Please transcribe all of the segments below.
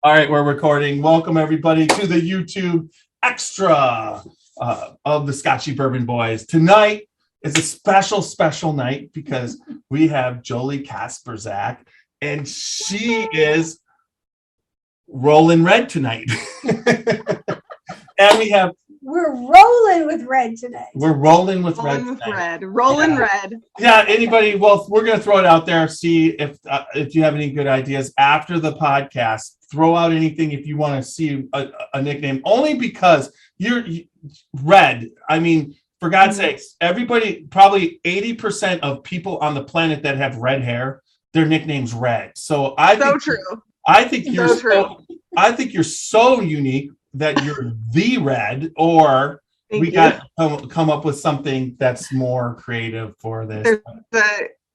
All right, we're recording. Welcome everybody to the YouTube extra of the Scotchy Bourbon Boys. Tonight is a special night because we have Jolee Kasprzak, and she is rolling red tonight. And we're rolling with red today. We're rolling with rolling red. With tonight. red. Rolling yeah. red. Yeah. Anybody? Well, we're gonna throw it out there. See if you have any good ideas after the podcast. Throw out anything if you want to see a nickname. Only because you're red. I mean, for God's sakes, everybody, probably 80% of people on the planet that have red hair, their nickname's Red. So I think you're so unique that you're the Red, or got to come up with something that's more creative for this.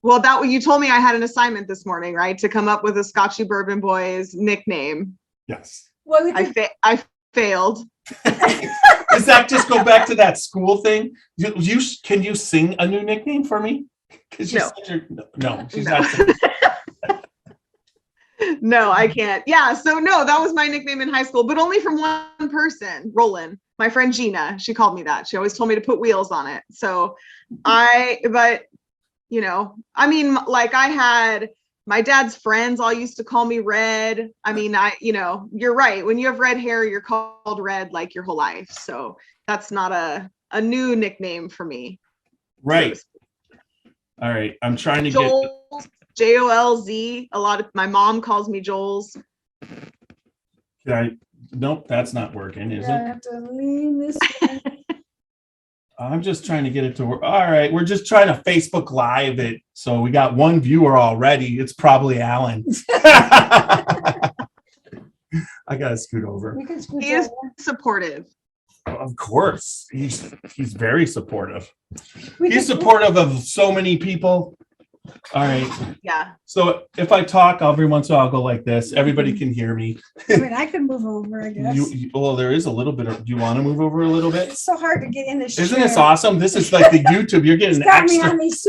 Well, you told me I had an assignment this morning, right? To come up with a Scotchy Bourbon Boys nickname. Yes. Well, I failed. Does that just go back to that school thing? Can you sing a new nickname for me? Because no, she's not singing. No, I can't. Yeah, so no, that was my nickname in high school, but only from one person, Roland. My friend Gina, she called me that. She always told me to put wheels on it. So I mean, like I had my dad's friends all used to call me Red. I mean, you're right. When you have red hair, you're called Red like your whole life. So that's not a new nickname for me. Right. All right. I'm trying to Jolees, Jolz. My mom calls me Jole's. Nope, that's not working, is it? I have to lean this way. I'm just trying to get it to work. All right, we're just trying to Facebook Live it. So we got one viewer already. It's probably Alan. I gotta scoot over. He is supportive. Of course, he's very supportive. He's supportive of so many people. All right. Yeah. So if I talk every once in a while, I'll go like this. Everybody can hear me. I mean, I can move over, I guess. Well, there is a little bit of. Do you want to move over a little bit? It's so hard to get in this chair. Isn't this awesome? This is like the YouTube. You're getting extra. It's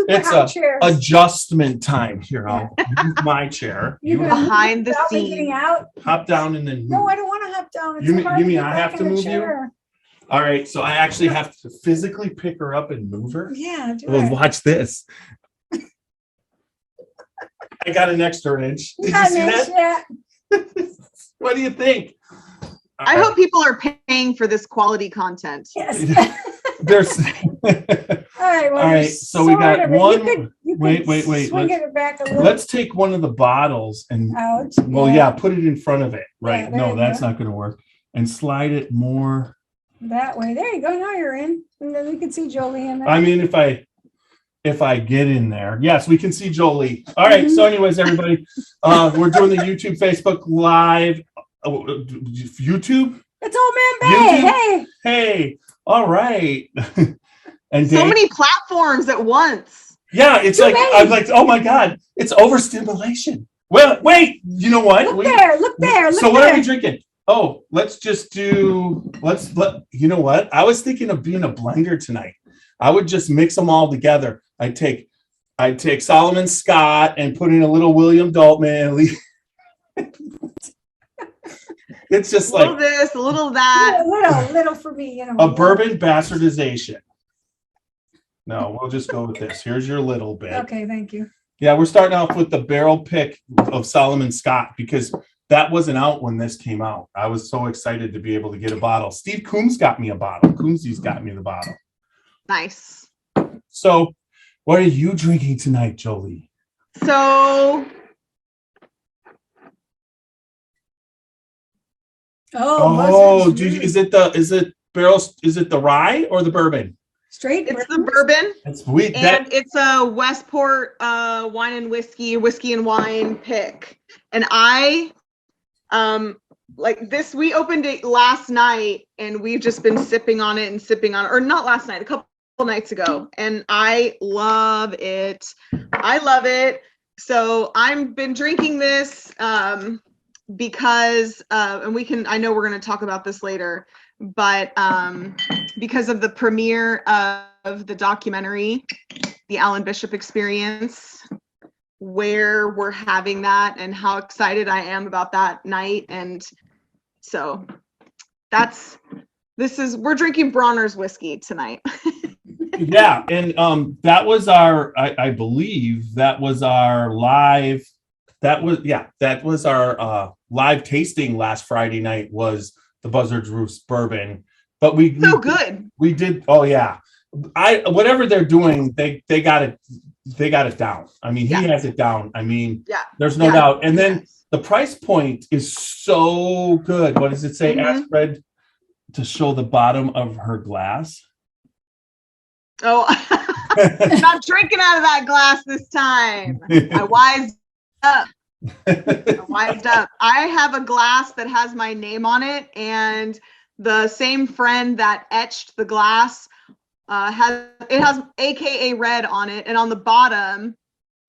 adjustment time. Here, I'll move my chair. You behind the scene. Hop down and then move. No, I don't want to hop down. It's You so hard mean to I have to move you? All right. So I actually have to physically pick her up and move her. Yeah. Well, watch this. I got an extra inch. Did you see that? Yeah. What do you think? I hope people are paying for this quality content. Yes. There's. All right. So we got one. Wait. Swing it back a little. Let's take one of the bottles and. Out. Well, yeah, put it in front of it. Right. Yeah, no, that's not going to work. And slide it more. That way. There you go. Now you're in. And then we can see Jolee in there. I mean, if I get in there, yes, we can see Jolee. All right. So, anyways, everybody, we're doing the YouTube, Facebook Live, YouTube. It's Old Man Bay. Hey. All right. And so many platforms at once. Yeah, it's I'm like, oh my God, it's overstimulation. Well, wait, you know what? Look there. So what are we drinking? Oh, you know what? I was thinking of being a blender tonight. I would just mix them all together. I'd take Solomon Scott and put in a little William Daltman. It's just like a little this, a little that. Little for me, a bourbon bastardization. No, we'll just go with this. Here's your little bit. Okay, thank you. Yeah, we're starting off with the barrel pick of Solomon Scott because that wasn't out when this came out. I was so excited to be able to get a bottle. Steve Coombs got me a bottle. Coomsy's got me the bottle. Nice. So, what are you drinking tonight, Jolee? So, is it the rye or the bourbon? It's the bourbon. That's sweet. And it's a Westport wine and whiskey and wine pick. And I like this, we opened it last night and we've just been sipping on it, or not last night, a couple nights ago, and I love it. So I've been drinking this because and I know we're going to talk about this later, but because of the premiere of the documentary, The Alan Bishop Experience, where we're having that and how excited I am about that night. And so we're drinking Bronner's whiskey tonight. Yeah, and that was our, I believe that was our live, that was our live tasting last Friday night, was the Buzzard's Roost bourbon. But we good. We did, oh yeah. Whatever they're doing, they got it down. I mean, he has it down. I mean, there's no doubt. And then the price point is so good. What does it say? Ask Fred to show the bottom of her glass. Oh, I'm not drinking out of that glass this time. I wised up. I have a glass that has my name on it, and the same friend that etched the glass has AKA red on it, and on the bottom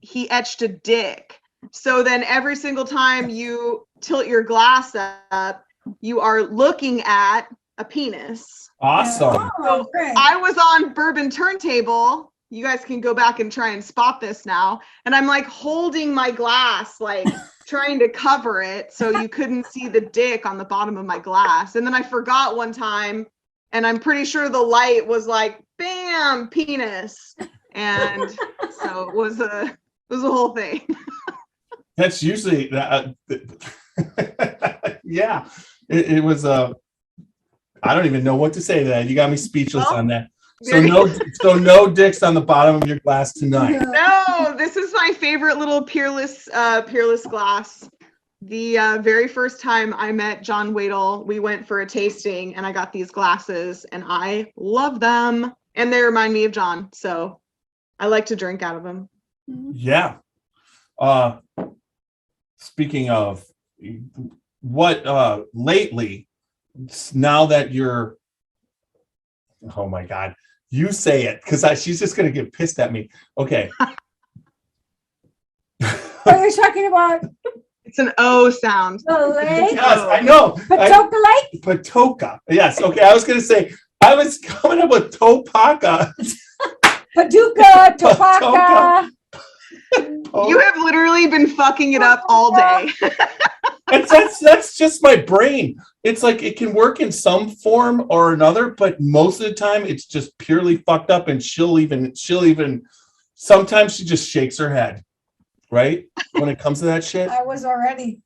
he etched a dick. So then every single time you tilt your glass up, you are looking at a penis. Awesome. Oh, great. I was on Bourbon Turntable. You guys can go back and try and spot this now. And I'm like holding my glass, like trying to cover it so you couldn't see the dick on the bottom of my glass. And then I forgot one time, and I'm pretty sure the light was like, bam, penis. And so it was a whole thing. That's usually yeah. It was I don't even know what to say to that. You got me speechless on that. So no dicks on the bottom of your glass tonight. No, this is my favorite little peerless glass. The very first time I met John Wadle, we went for a tasting and I got these glasses and I love them. And they remind me of John. So I like to drink out of them. Yeah. Speaking of what lately, now that you're, oh my God, you say it, because she's just going to get pissed at me. Okay. What are you talking about? It's an O sound. The lake? Yes, I know. Potoka Lake? Patoka. Yes. Okay. I was going to say, I was coming up with Topaka. Paducah, Topaka. You have literally been fucking it up all day. That's just my brain. It's like it can work in some form or another, but most of the time it's just purely fucked up, and she'll even sometimes she just shakes her head, right? When it comes to that shit. I was already.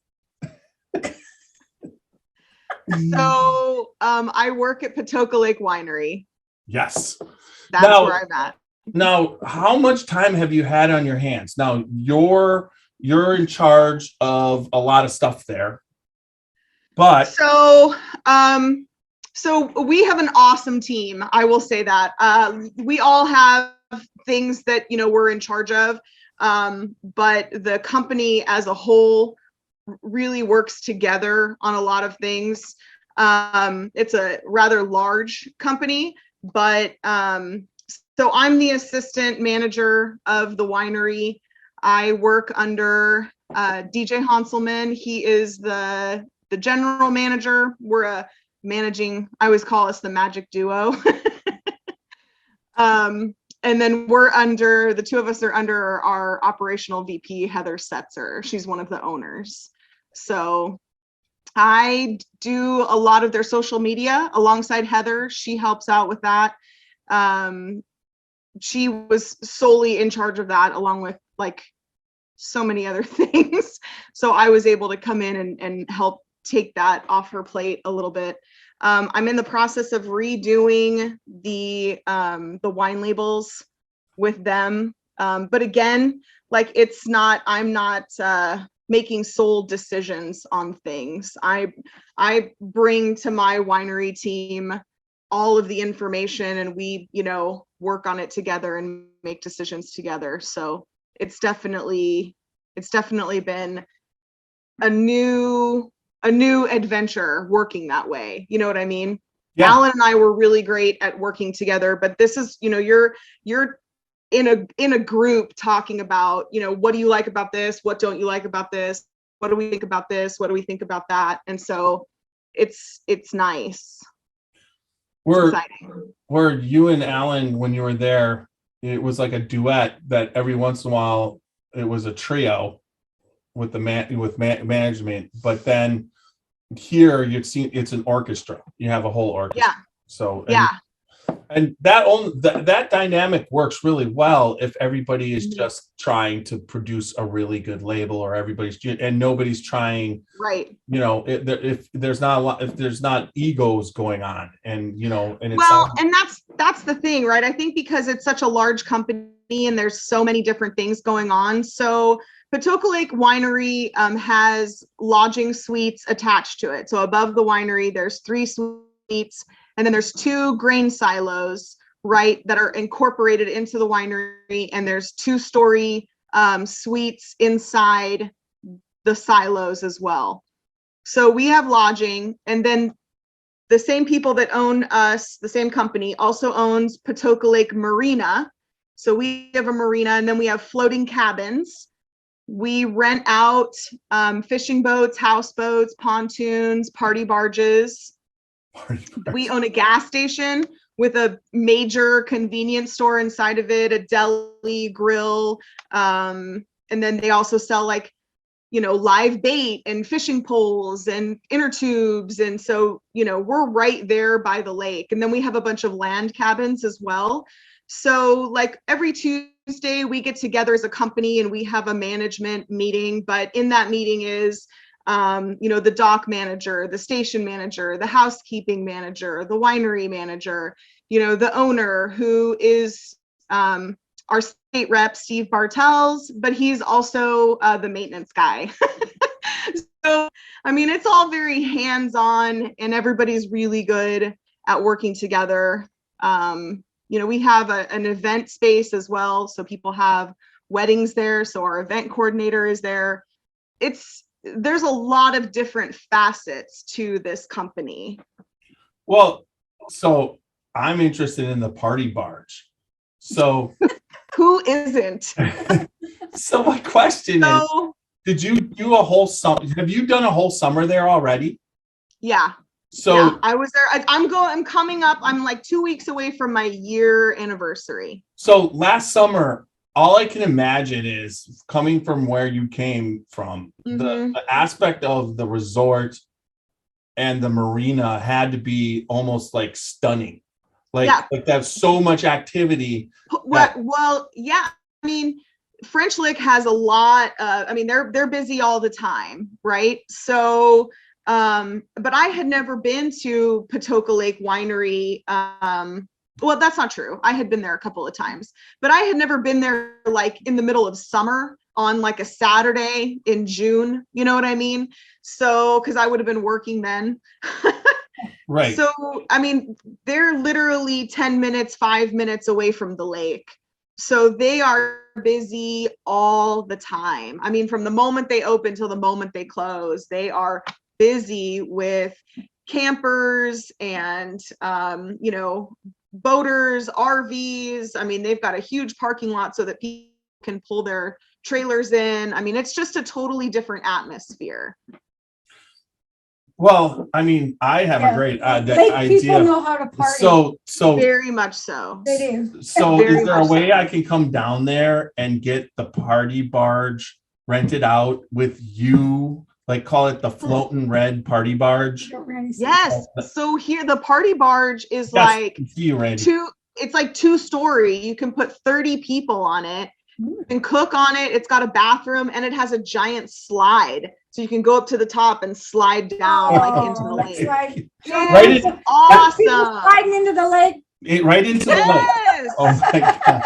So I work at Potoka Lake Winery. Yes. That's where I'm at. Now, how much time have you had on your hands? Now you're in charge of a lot of stuff there. But so we have an awesome team. I will say that. We all have things that, we're in charge of. But the company as a whole really works together on a lot of things. It's a rather large company, but so I'm the assistant manager of the winery. I work under DJ Hanselman. He is the general manager. We're I always call us the magic duo. And then the two of us are under our operational VP, Heather Setzer. She's one of the owners. So I do a lot of their social media alongside Heather. She helps out with that. She was solely in charge of that, along with like so many other things. So I was able to come in and help take that off her plate a little bit. I'm in the process of redoing the wine labels with them. But again, like I'm not making sole decisions on things. I bring to my winery team all of the information, and we, work on it together and make decisions together. So it's definitely been a new adventure working that way. You know what I mean? Yeah. Alan and I were really great at working together, but this is, you're in a group talking about, what do you like about this? What don't you like about this? What do we think about this? What do we think about that? And so it's nice. Where you and Alan, when you were there, it was like a duet that every once in a while it was a trio with the management, but then here you've seen it's an orchestra. You have a whole orchestra. Yeah. So Yeah. and that dynamic works really well if everybody is just trying to produce a really good label, or and nobody's trying, Right. if there's not egos going on, and and it's and that's the thing, right? I think because it's such a large company and there's so many different things going on. So Potoka Lake Winery has lodging suites attached to it. So above the winery, there's 3 suites, and then there's 2 grain silos, right, that are incorporated into the winery. And there's 2-story suites inside the silos as well. So we have lodging, and then the same people that own us, the same company, also owns Potoka Lake Marina. So we have a marina, and then we have floating cabins. We rent out fishing boats, houseboats, pontoons, party barges. We own a gas station with a major convenience store inside of it, a deli, grill, and then they also sell live bait and fishing poles and inner tubes. And so, we're right there by the lake. And then we have a bunch of land cabins as well. So every Tuesday we get together as a company and we have a management meeting, but in that meeting is the dock manager, the station manager, the housekeeping manager, the winery manager, the owner, who is our state rep, Steve Bartels, but he's also the maintenance guy. So, it's all very hands-on, and everybody's really good at working together. We have an event space as well, so people have weddings there. So our event coordinator is there. There's a lot of different facets to this company. Well, so I'm interested in the party barge. So who isn't? So my question is, did you do a whole summer? Have you done a whole summer there already? Yeah. So yeah, I was there. I'm coming up. I'm 2 weeks away from my year anniversary. So last summer, all I can imagine is, coming from where you came from, the aspect of the resort and the marina had to be almost stunning. That's so much activity. Well, yeah. French Lick has a lot. They're busy all the time, right? So, but I had never been to Potoka Lake Winery. Well, that's not true. I had been there a couple of times, but I had never been there in the middle of summer on a Saturday in June. You know what I mean? So, because I would have been working then. Right. So, they're literally 10 minutes, 5 minutes away from the lake. So they are busy all the time. From the moment they open till the moment they close, they are busy with campers and, boaters, RVs. They've got a huge parking lot so that people can pull their trailers in. It's just a totally different atmosphere. Well, I have a great idea. People know how to party. So very much so. They do. So Very is there a much way so. I can come down there and get the party barge rented out with you? Call it the floating red party barge. Yes. So here the party barge is it's 2-story. You can put 30 people on it and cook on it. It's got a bathroom and it has a giant slide. So you can go up to the top and slide down into the lake. It's awesome. Sliding into the lake. Right into the lake. Oh my God.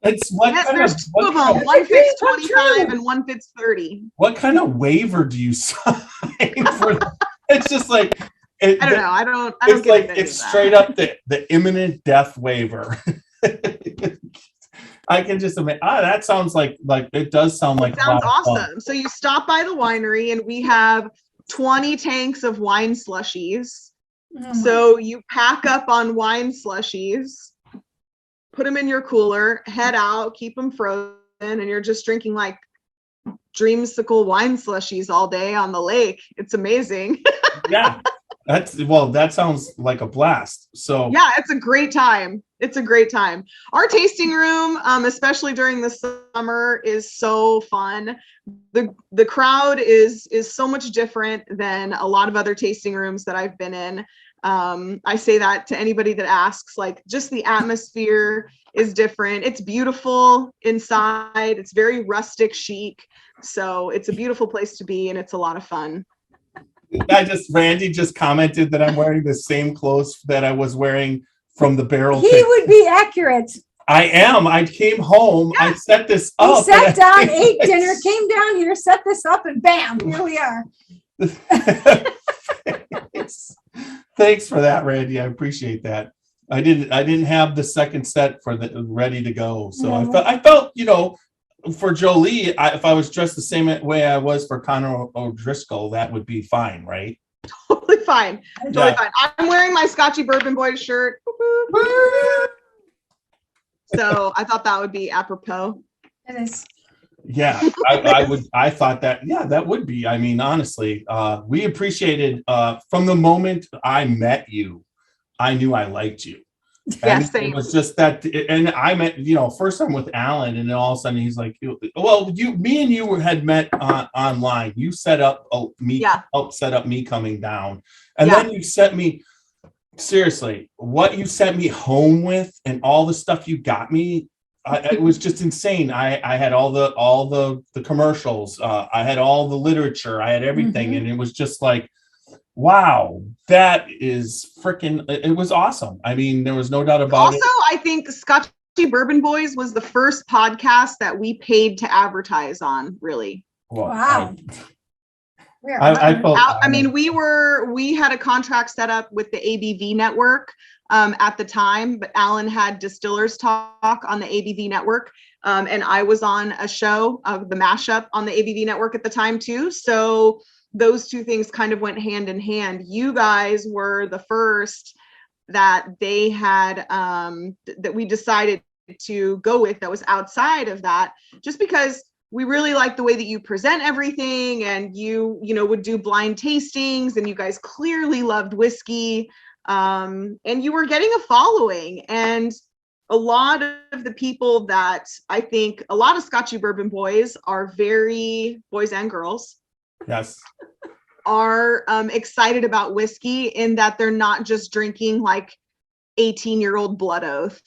It's there's 2 of them. One fits 25 and one fits 30. What kind of waiver do you sign for that? It's just I don't know. I don't get it's straight up the imminent death waiver. I can just imagine. That sounds it does sound like. It sounds awesome. So you stop by the winery and we have 20 tanks of wine slushies. So you pack up on wine slushies, put them in your cooler, head out, keep them frozen, and you're just drinking dreamsicle wine slushies all day on the lake. It's amazing. Yeah. That sounds like a blast. So Yeah, it's a great time. It's a great time. Our tasting room, especially during the summer, is so fun. The crowd is so much different than a lot of other tasting rooms that I've been in. I say that to anybody that asks, like, just the atmosphere is different. It's beautiful inside. It's very rustic chic. So it's a beautiful place to be, and it's a lot of fun. Randy just commented that I'm wearing the same clothes that I was wearing from the barrel. He would be accurate. I am. I came home. Yeah. I set this up. He sat down, ate dinner, came down here, set this up, and bam, here we are. Thanks for that, Randy. I appreciate that. I didn't have the second set for the ready to go. So I felt, for Jolee, if I was dressed the same way I was for Connor O'Driscoll, that would be fine, right? Totally fine. Totally fine. I'm wearing my Scotchy Bourbon Boys shirt. So I thought that would be apropos. It is. Yeah, I thought that, that would be. I mean, honestly, we appreciated from the moment I met you, I knew I liked you. Yes, it was just that, and I met, first time with Alan, and then all of a sudden he's like, well, me and you had met online. You set up helped set up me coming down, and then you sent me, seriously, what you sent me home with, and all the stuff you got me, it was just insane. I had all the commercials, I had all the literature, I had everything, and it was just like, wow, that is freaking, it was awesome. I mean, there was no doubt about it. Also, I think Scotchy Bourbon Boys was the first podcast that we paid to advertise on, really. Well, wow. We had a contract set up with the ABV network at the time, but Alan had Distillers Talk on the ABV network. And I was on a show of the mashup on the ABV network at the time too. So those two things kind of went hand in hand. You guys were the first that they had, that we decided to go with, that was outside of that, just because we really like the way that you present everything, and you would do blind tastings, and you guys clearly loved whiskey, and you were getting a following. And a lot of the people that I think, a lot of Scotchy Bourbon Boys are very, boys and girls, yes, are excited about whiskey, in that they're not just drinking like 18-year-old Blood Oath.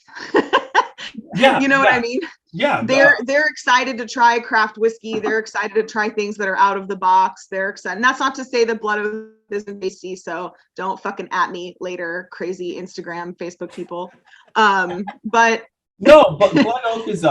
Yeah, you know what I mean? Yeah, they're excited to try craft whiskey. They're excited to try things that are out of the box. They're excited. And that's not to say that Blood Oath isn't tasty. So don't fucking at me later, crazy Instagram, Facebook people. But no, but Blood Oath is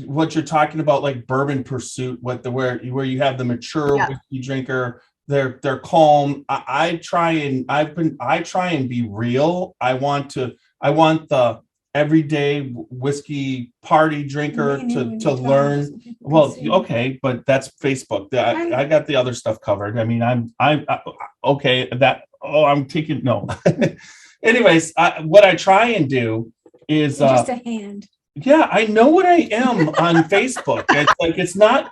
what you're talking about, like Bourbon Pursuit, where you have the mature whiskey drinker. They're calm. I try and be real. I want the everyday whiskey party drinker to learn. Well, okay, but that's Facebook. I got the other stuff covered. I mean, I'm okay. I'm taking no. Anyways, what I try and do is just a hand. Yeah, I know what I am on Facebook. It's like it's not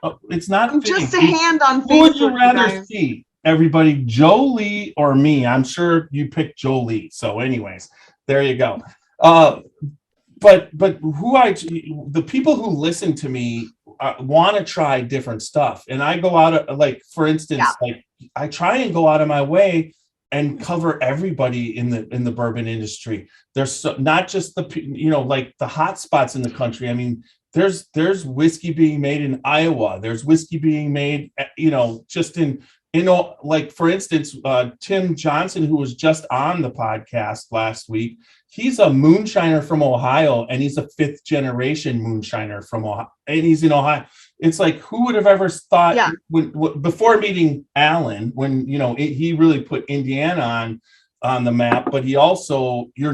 just a hand on Facebook. Who would you rather see? Everybody, Jolee or me? I'm sure you picked Jolee. So, anyways, there you go. But the people who listen to me want to try different stuff, and I go out, like, for instance, like I try and go out of my way and cover everybody in the bourbon industry. There's not just like the hot spots in the country. I mean, there's whiskey being made in Iowa. There's whiskey being made, just in, like, for instance, Tim Johnson, who was just on the podcast last week, he's a moonshiner from Ohio, and he's a 5th generation moonshiner from Ohio, and he's in Ohio. It's like, who would have ever thought before meeting Alan, when, he really put Indiana on the map, but you're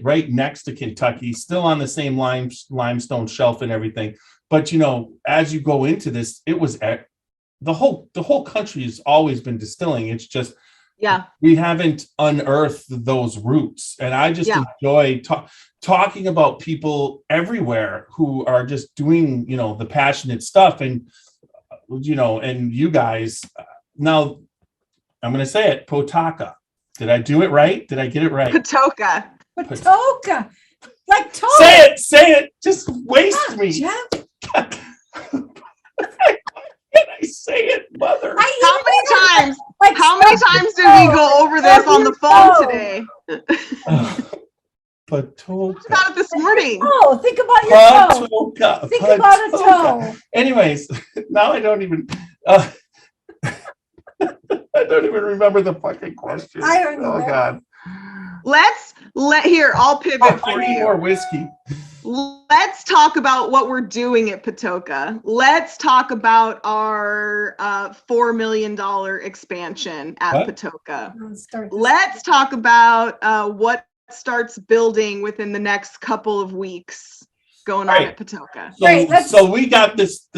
right next to Kentucky, still on the same limestone shelf and everything. But, as you go into this, it was the whole country has always been distilling. It's just, we haven't unearthed those roots. And I just enjoy talking about people everywhere who are just doing, the passionate stuff. And, and you guys, now I'm going to say it. Patoka. Did I do it right? Did I get it right? Patoka. Patoka. Like toe. Say it. Just waste me. Jeff. Can I say it, mother? How many times? Like How many times did we go over this on the phone today? Patoka. About it this morning. Oh, think about your toe. Patoka. Think about a toe. Anyways, now I don't even. I don't even remember the fucking question. I don't Oh either. God. I'll pivot for I need you. more whiskey. Let's talk about what we're doing at Patoka. Let's talk about our $4 million expansion at What? Patoka. Let's start this. Let's talk about what starts building within the next couple of weeks going on Right. at Patoka. So, Great, let's- so we got this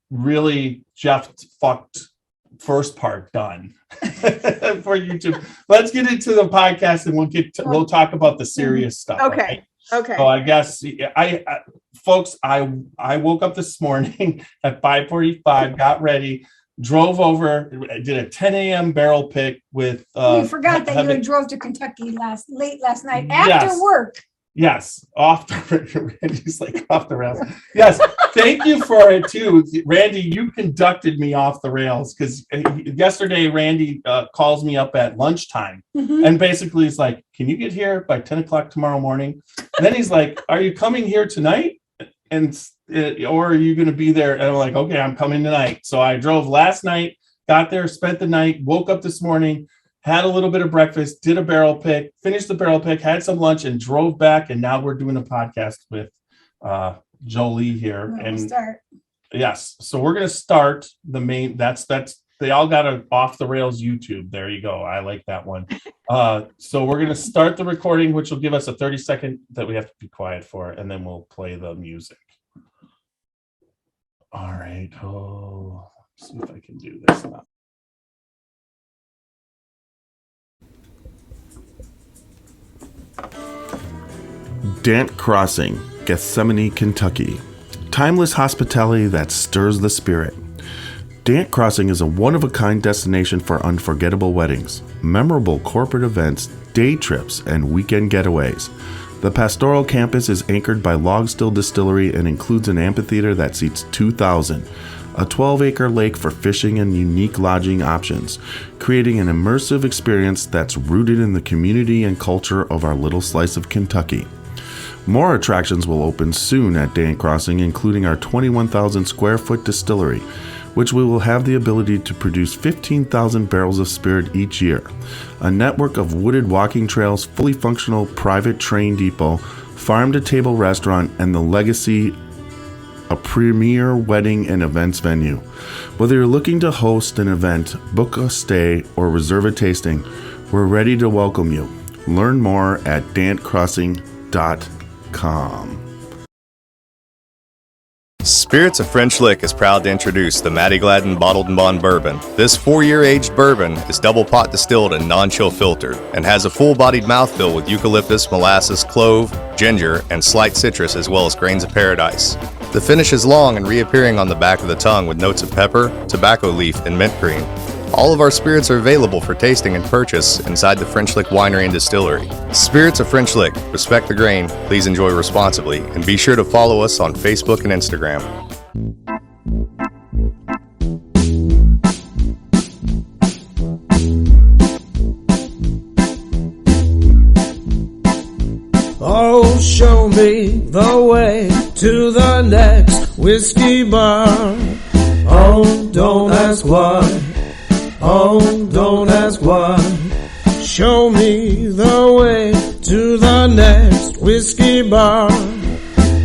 really Jeff fucked first part done for YouTube. Let's get into the podcast and we'll talk about the serious stuff. Okay. Okay. So I guess folks, I woke up this morning at 5:45, got ready, drove over, did a 10 a.m. barrel pick with. We forgot that you having- had drove to Kentucky late last night after Yes. work. Yes, off the Randy's like off the rails. Yes, thank you for it too, Randy. You conducted me off the rails because yesterday Randy calls me up at lunchtime Mhm. and basically he's like, "Can you get here by 10 o'clock tomorrow morning?" And then he's like, "Are you coming here tonight? And or are you going to be there?" And I'm like, "Okay, I'm coming tonight." So I drove last night, got there, spent the night, woke up this morning. Had a little bit of breakfast, did a barrel pick, finished the barrel pick, had some lunch, and drove back. And now we're doing a podcast with Jolee here. We'll And start. yes, so we're gonna start the main. That's they all got a off the rails YouTube. There you go. I like that one. So we're gonna start the recording, which will give us a 30-second that we have to be quiet for, and then we'll play the music. All right. Oh, let's see if I can do this now. Dant Crossing, Gethsemane, Kentucky. Timeless hospitality that stirs the spirit. Dant Crossing is a one-of-a-kind destination for unforgettable weddings, memorable corporate events, day trips, and weekend getaways. The pastoral campus is anchored by Logsdale Distillery and includes an amphitheater that seats 2,000, a 12-acre lake for fishing and unique lodging options, creating an immersive experience that's rooted in the community and culture of our little slice of Kentucky. More attractions will open soon at Dant Crossing, including our 21,000 square foot distillery, which we will have the ability to produce 15,000 barrels of spirit each year, a network of wooded walking trails, fully functional private train depot, farm-to-table restaurant, and the Legacy, a premier wedding and events venue. Whether you're looking to host an event, book a stay, or reserve a tasting, we're ready to welcome you. Learn more at dantcrossing.com. Spirits of French Lick is proud to introduce the Matty Gladden Bottled and Bond Bourbon. This 4-year aged bourbon is double pot distilled and non-chill filtered and has a full-bodied mouthfeel with eucalyptus, molasses, clove, ginger, and slight citrus as well as grains of paradise. The finish is long and reappearing on the back of the tongue with notes of pepper, tobacco leaf, and mint cream. All of our spirits are available for tasting and purchase inside the French Lick Winery and Distillery. Spirits of French Lick. Respect the grain, please enjoy responsibly, and be sure to follow us on Facebook and Instagram. Oh, show me the way to the next whiskey bar. Oh, don't ask why. Oh, don't ask why. Show me the way to the next whiskey bar.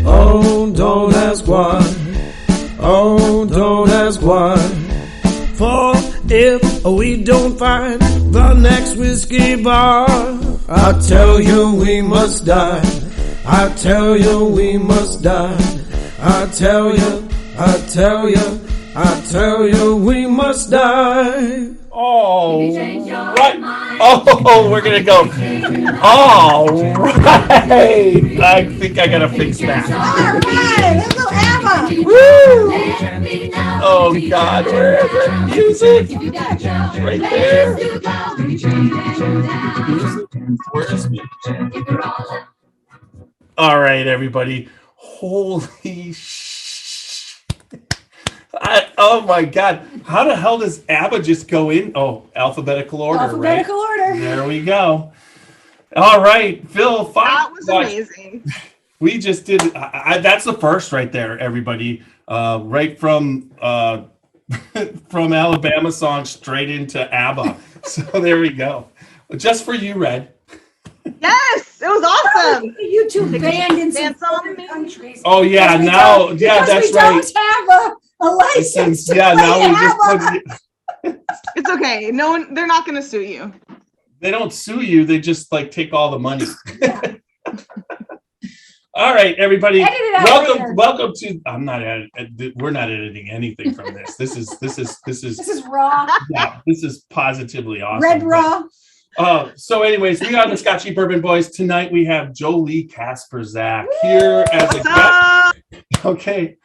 Oh, don't ask why. Oh, don't ask why. For if we don't find the next whiskey bar, I tell you we must die. I tell you we must die. I tell you, I tell you, I tell you we must die. Oh, right. Oh, we're gonna go. All right. I think I gotta fix that. All right, a little ABBA. Woo! Oh God, where is it? Music. Right there. Where's music? All right, everybody. Holy oh my God. How the hell does ABBA just go in? Oh, alphabetical order, Alphabetical right? order. There we go. All right, Phil. That was amazing. We just did. That's the first right there, everybody. Right from from Alabama song straight into ABBA. So there we go. Just for you, Red. Yes, it was awesome. YouTube banned in some Dance on foreign me. countries. Oh yeah, now yeah, that's right. We don't have a license to Yeah, play now we ABBA. just put. It's okay. No one, they're not going to sue you. They don't sue you. They just like take all the money. All right, everybody. Edit it out later. Welcome to. I'm not we're not editing anything from this. This is This is raw. yeah, this is positively awesome. Redraw. So anyways, we are the Scotchy Bourbon Boys. Tonight we have Jolee Kasprzak here as a guest. Okay.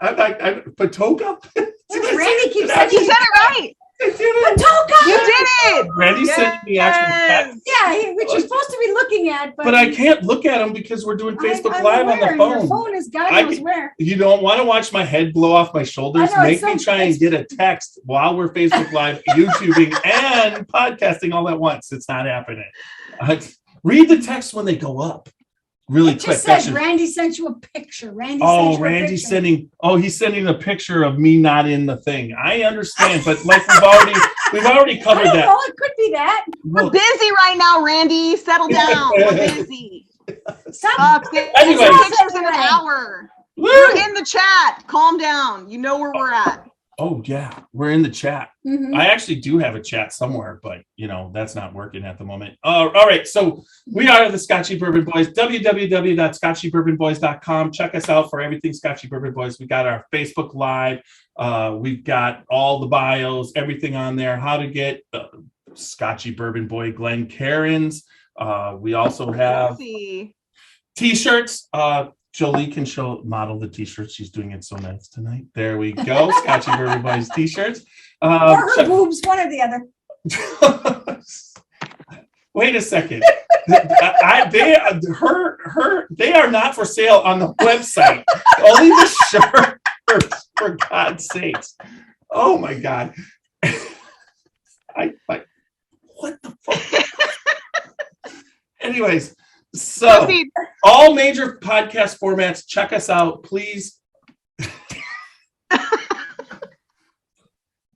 I Patoka? Randy keeps You saying said it right. Patoka. You did it. Randy sent me actual text, Yeah, which you're supposed to be looking at, but I can't look at them because we're doing Facebook Live on the Your phone. phone is God knows where. You don't want to watch my head blow off my shoulders. I know, Make me try and get a text while we're Facebook Live, YouTubing, and podcasting all at once. It's not happening. Read the text when they go up. Really It quick. just says Randy sent you a picture. Randy's sending. Oh, he's sending a picture of me not in the thing. I understand, but like we've already covered that. Oh, it could be that. We're busy right now, Randy. Settle down. We're busy. Stop. Anyway. Pictures in an hour. Woo! You're in the chat. Calm down. You know where we're at. Oh yeah, we're in the chat. Mhm. I actually do have a chat somewhere, but that's not working at the moment. All right, so we are the Scotchy Bourbon Boys. www.scotchybourbonboys.com. Check us out for everything Scotchy Bourbon Boys. We got our Facebook Live. We've got all the bios, everything on there. How to get Scotchy Bourbon Boy Glenn Cairns. We also have T-shirts. Jolee can model the T-shirts. She's doing it so nice tonight. There we go. Scotchy Bourbon Boys T-shirts. Or her boobs, one or the other. Wait a second. They are not for sale on the website. Only the shirts, for God's sakes. Oh my God. What the fuck? Anyways. So, all major podcast formats, check us out, please.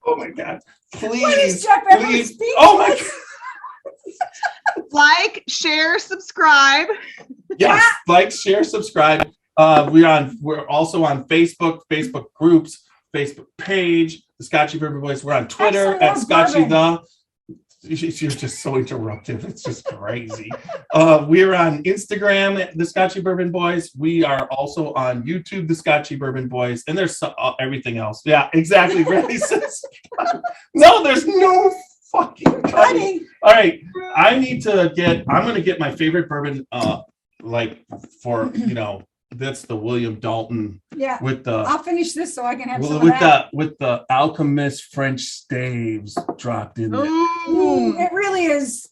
Oh my God. Please. Oh my God. Like, share, subscribe. Yes, like, share, subscribe. We're also on Facebook groups, Facebook page, the Scotchy Bourbon Boys. We're on Twitter at Scotchy the. You're just so interruptive. It's just crazy. We're on Instagram, the Scotchy Bourbon Boys. We are also on YouTube, the Scotchy Bourbon Boys, and there's everything else. Yeah, exactly. Randy says, no, there's no fucking cutting. All right, I'm going to get my favorite bourbon, that's the William Dalton. Yeah. I'll finish this so I can have some of that. With the Alchemist French staves dropped in there. It really is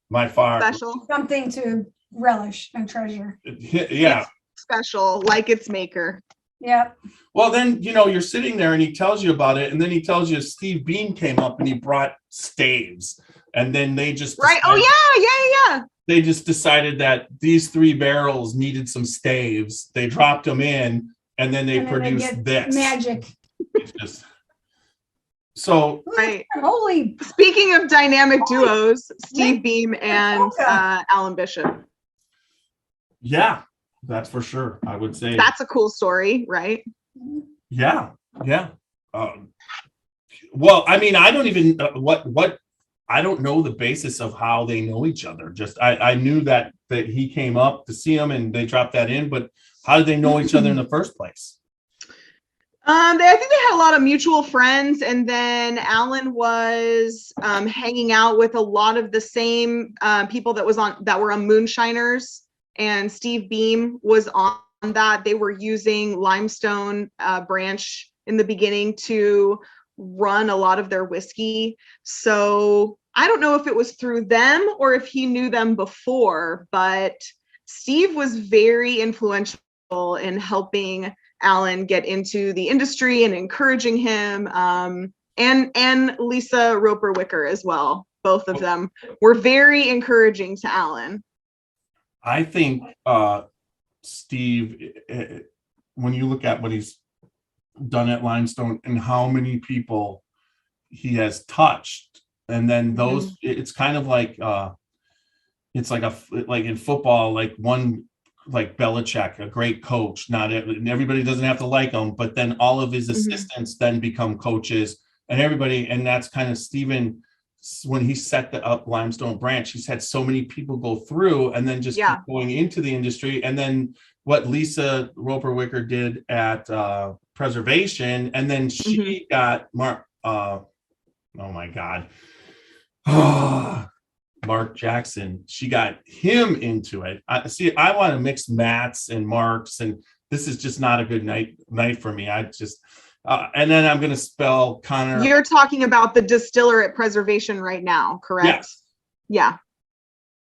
My far special. Something to relish and treasure. Yeah. It's special, like its maker. Yeah. Well, then, you're sitting there and he tells you about it, and then he tells you Steve Beam came up and he brought staves. And then they just right. Oh yeah. They just decided that these 3 barrels needed some staves. They dropped them in, and then they produced this magic. So right. Holy. Speaking of dynamic duos, Steve Beam and Alan Bishop. Yeah, that's for sure. I would say that's a cool story, right? Yeah. Well, I mean, I don't even I don't know the basis of how they know each other. Just I knew that he came up to see him and they dropped that in, but how did they know each other in the first place? I think they had a lot of mutual friends, and then Alan was hanging out with a lot of the same people that were on Moonshiners, and Steve Beam was on that, they were using limestone branch in the beginning to run a lot of their whiskey. So I don't know if it was through them or if he knew them before, but Steve was very influential in helping Alan get into the industry and encouraging him, and Lisa Roper Wicker as well. Both of them were very encouraging to Alan. I think Steve, when you look at what he's done at Limestone and how many people he has touched, and then those, it's kind of like it's like in football, like one, like Belichick, a great coach. Not everybody doesn't have to like him, but then all of his assistants then become coaches, and everybody, and that's kind of Steven. When he set up Limestone Branch, he's had so many people go through and then just keep going into the industry. And then what Lisa Roper Wicker did at Preservation, and then she got Mark. Oh my God. Mark Jackson, she got him into it. I want to mix Matt's and Mark's, and this is just not a good night for me. I just and then I'm going to spell Connor. You're talking about the distiller at Preservation right now, correct? Yes. Yeah.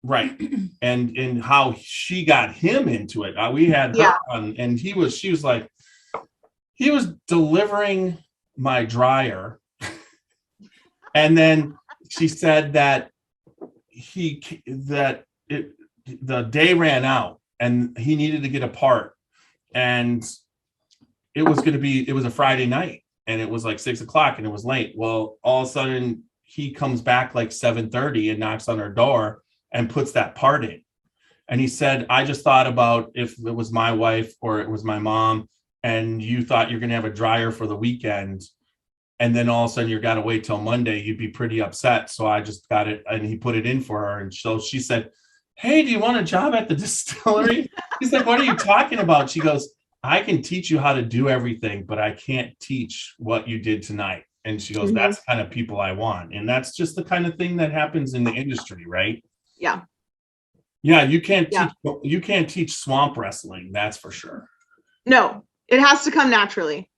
Right. And how she got him into it. We had her on, and she was like, he was delivering my dryer. And then she said that the day ran out and he needed to get a part, and it was a Friday night, and it was like 6:00 and it was late. Well, all of a sudden he comes back like 7:30 and knocks on her door and puts that part in. And he said, I just thought about if it was my wife or it was my mom and you thought you're going to have a dryer for the weekend, and then all of a sudden you got to wait till Monday, you'd be pretty upset. So I just got it, and he put it in for her. And so she said, hey, do you want a job at the distillery? He's like, what are you talking about? She goes, I can teach you how to do everything, but I can't teach what you did tonight. And she goes, that's the kind of people I want. And that's just the kind of thing that happens in the industry, right? Yeah. Yeah, you can't teach swamp wrestling, that's for sure. No, it has to come naturally.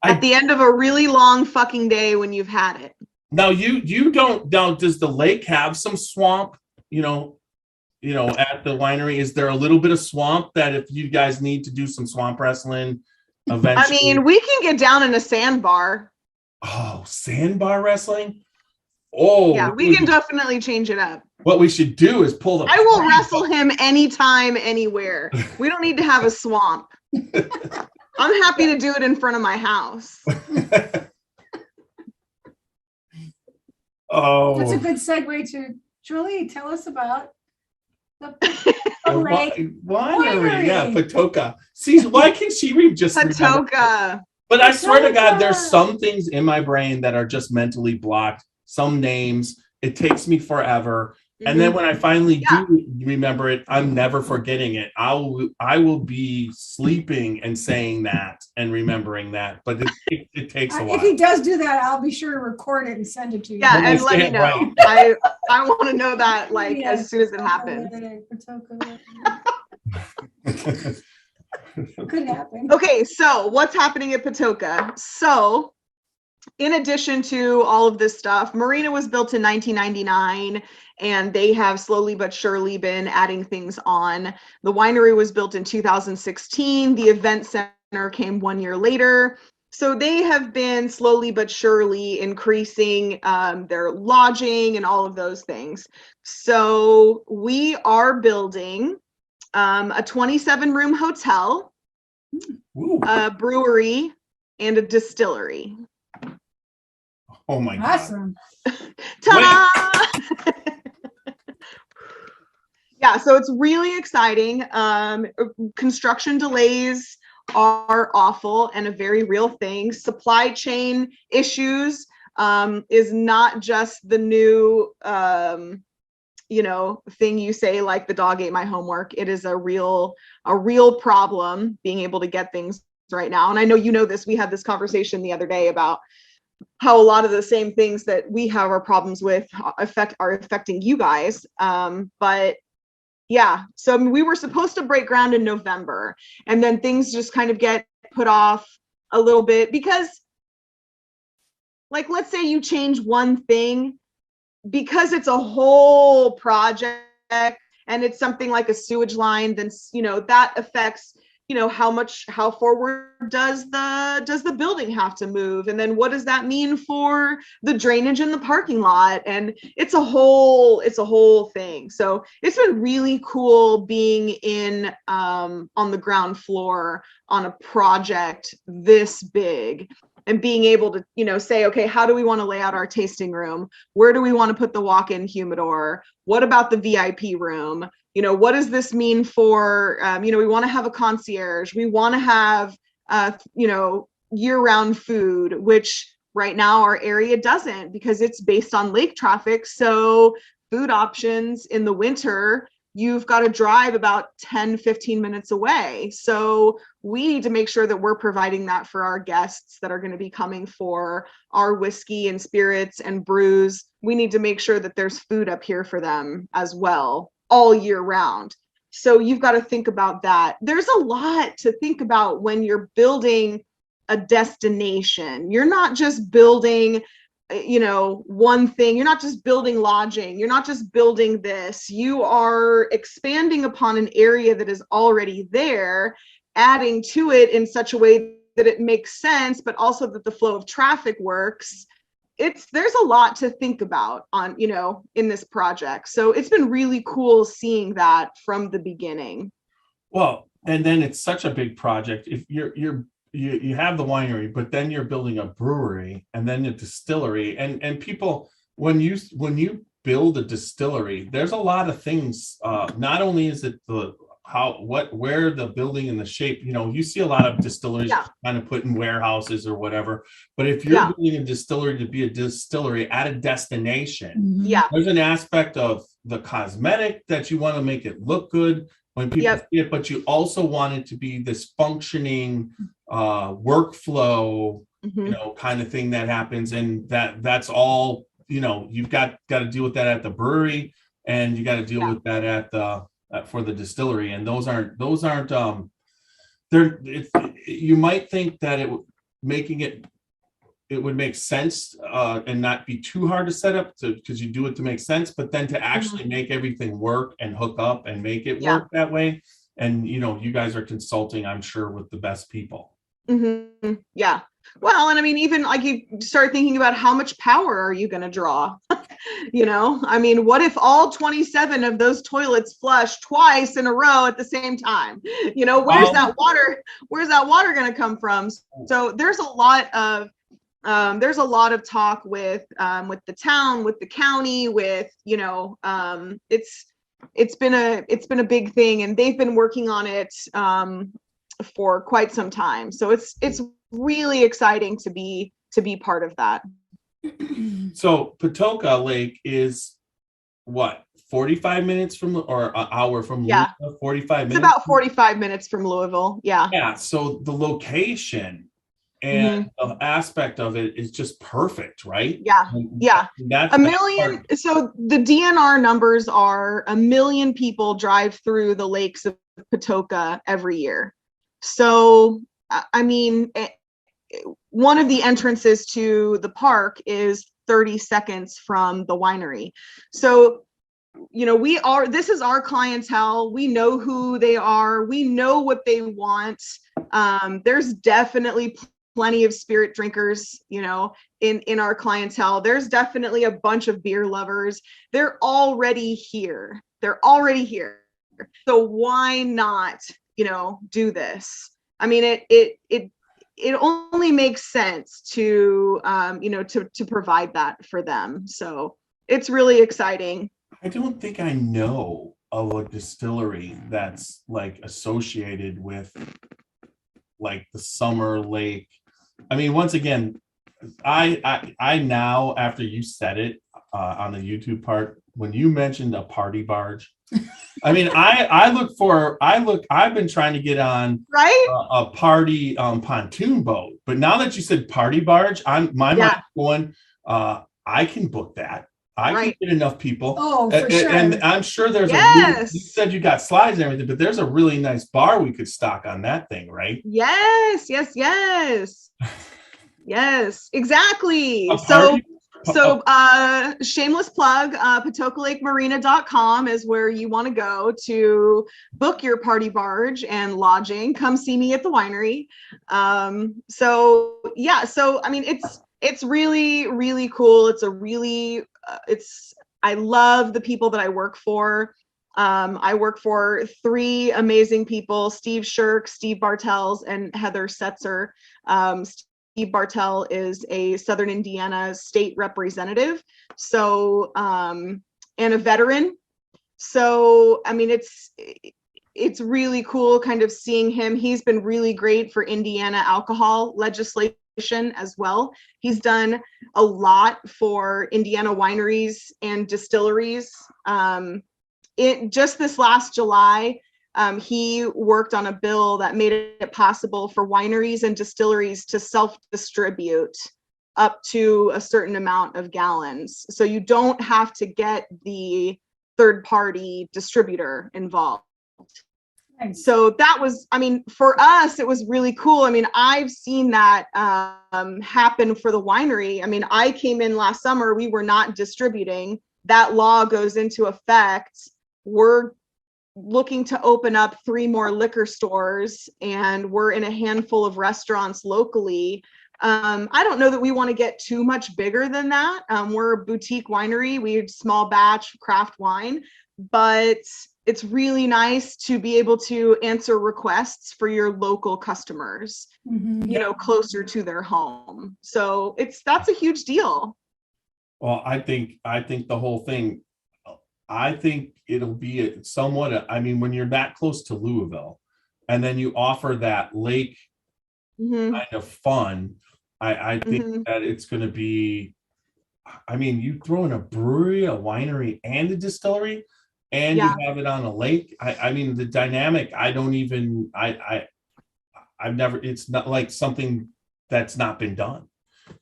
At the end of a really long fucking day when you've had it. Now you don't now, does the lake have some swamp, at the winery? Is there a little bit of swamp that if you guys need to do some swamp wrestling eventually? I mean, we can get down in a sandbar. Oh, sandbar wrestling? Oh, yeah, we can definitely change it up. What we should do is pull the. I will wrestle him anytime, anywhere. We don't need to have a swamp. I'm happy to do it in front of my house. Oh, that's a good segue to Jolee. Tell us about the lake winery. Yeah, Patoka. See, why can't she read just Patoka? But I swear to God, there's some things in my brain that are just mentally blocked. Some names, it takes me forever. And then when I finally do remember it, I'm never forgetting it. I will be sleeping and saying that and remembering that, but it takes a while. If he does do that, I'll be sure to record it and send it to you. Yeah, and let me know. Right. I want to know that as soon as it happens. Could happen. Okay, so what's happening at Patoka? So in addition to all of this stuff, Marina was built in 1999, and they have slowly but surely been adding things on. The winery was built in 2016. The event center came 1 year later. So they have been slowly but surely increasing their lodging and all of those things. So we are building a 27-room hotel, a brewery, and a distillery. Oh my God. Awesome. Ta-da! Yeah, so it's really exciting. Construction delays are awful and a very real thing. Supply chain issues is not just the new thing you say, like the dog ate my homework. It is a real problem being able to get things right now. And I know you know this. We had this conversation the other day about how a lot of the same things that we have our problems with are affecting you guys. But Yeah. So we were supposed to break ground in November, and then things just kind of get put off a little bit because, like, let's say you change one thing, because it's a whole project and it's something like a sewage line, then, that affects, how forward does the building have to move? And then what does that mean for the drainage in the parking lot? And it's a whole thing. So it's been really cool being in on the ground floor on a project this big, and being able to, say, okay, how do we want to lay out our tasting room? Where do we want to put the walk-in humidor? What about the VIP room? What does this mean for, we want to have a concierge. We want to have, year-round food, which right now our area doesn't, because it's based on lake traffic. So food options in the winter, you've got to drive about 10, 15 minutes away. So we need to make sure that we're providing that for our guests that are going to be coming for our whiskey and spirits and brews. We need to make sure that there's food up here for them as well, all year round. So you've got to think about that. There's a lot to think about when you're building a destination. You're not just building one thing. You're not just building lodging. You're not just building this. You are expanding upon an area that is already there, adding to it in such a way that it makes sense, but also that the flow of traffic works. There's a lot to think about on, in this project. So it's been really cool seeing that from the beginning. Well, and then it's such a big project. If you have the winery, but then you're building a brewery and then a distillery, and people, when you build a distillery, there's a lot of things. Not only is it where the building and the shape, you see a lot of distilleries kind of put in warehouses or whatever, but if you're building a distillery to be a distillery at a destination, there's an aspect of the cosmetic that you want to make it look good when people see it, but you also want it to be this functioning workflow, kind of thing that happens. And that's all, you've got to deal with that at the brewery, and you got to deal with that at the for the distillery. And those aren't you might think that it would make sense and not be too hard to set up because you do it to make sense, but then to actually make everything work and hook up and make it work that way. And, you guys are consulting, I'm sure, with the best people. Mm-hmm. Yeah. Well, and I mean, even like you start thinking about how much power are you going to draw? What if all 27 of those toilets flush twice in a row at the same time? Where's that water going to come from? So there's a lot of talk with the town, with the county, with, it's been a big thing, and they've been working on it for quite some time. So it's really exciting to be part of that. So Potoka Lake is what, 45 minutes from, or an hour from Louisville? 45 minutes? It's about 45 minutes from Louisville. Yeah. So the location and the aspect of it is just perfect, right? Yeah. That's 1 million. So the DNR numbers are 1 million people drive through the lakes of Patoka every year. So, one of the entrances to the park is 30 seconds from the winery. So, this is our clientele. We know who they are. We know what they want. There's definitely plenty of spirit drinkers, in our clientele. There's definitely a bunch of beer lovers. They're already here. So why not, do this? It only makes sense to provide that for them. So it's really exciting. I don't think I know of a distillery that's like associated with like the Summer Lake. Once again, I now, after you said it on the YouTube part, when you mentioned a party barge, I've been trying to get on a party pontoon boat, but now that you said party barge, my mind's going, I can book that. I Right. can get enough people. Oh, for sure. And I'm sure there's Yes. you said you got slides and everything, but there's a really nice bar we could stock on that thing, right? Yes, yes, yes. Yes, exactly. A So party? shameless plug, PatokaLakeMarina.com is where you want to go to book your party barge and lodging. Come see me at the winery. So yeah, so I mean, it's really, really cool. It's a really, I love the people that I work for. I work for 3 amazing people: Steve Shirk, Steve Bartels, and Heather Setzer. Steve Bartel is a Southern Indiana state representative, so and a veteran. So I mean, it's really cool kind of seeing him. He's been really great for Indiana alcohol legislation as well. He's done a lot for Indiana wineries and distilleries. Just this last July, he worked on a bill that made it possible for wineries and distilleries to self-distribute up to a certain amount of gallons. So you don't have to get the third-party distributor involved. Nice. So that was, I mean, for us, it was really cool. I mean, I've seen that happen for the winery. I mean, I came in last summer, we were not distributing. That law goes into effect. We're looking to open up 3 more liquor stores, and we're in a handful of restaurants locally. I don't know that we want to get too much bigger than that. We're a boutique winery. We small batch craft wine, but it's really nice to be able to answer requests for your local customers, Mhm. you know, closer to their home. So that's a huge deal. Well, I think the whole thing, I think it'll be somewhat, I mean, when you're that close to Louisville and then you offer that lake Mhm. kind of fun, I think Mhm. that it's going to be, I mean, you throw in a brewery, a winery, and a distillery, and Yeah. you have it on a lake. I mean, the dynamic, I don't even, I've never, it's not like something that's not been done,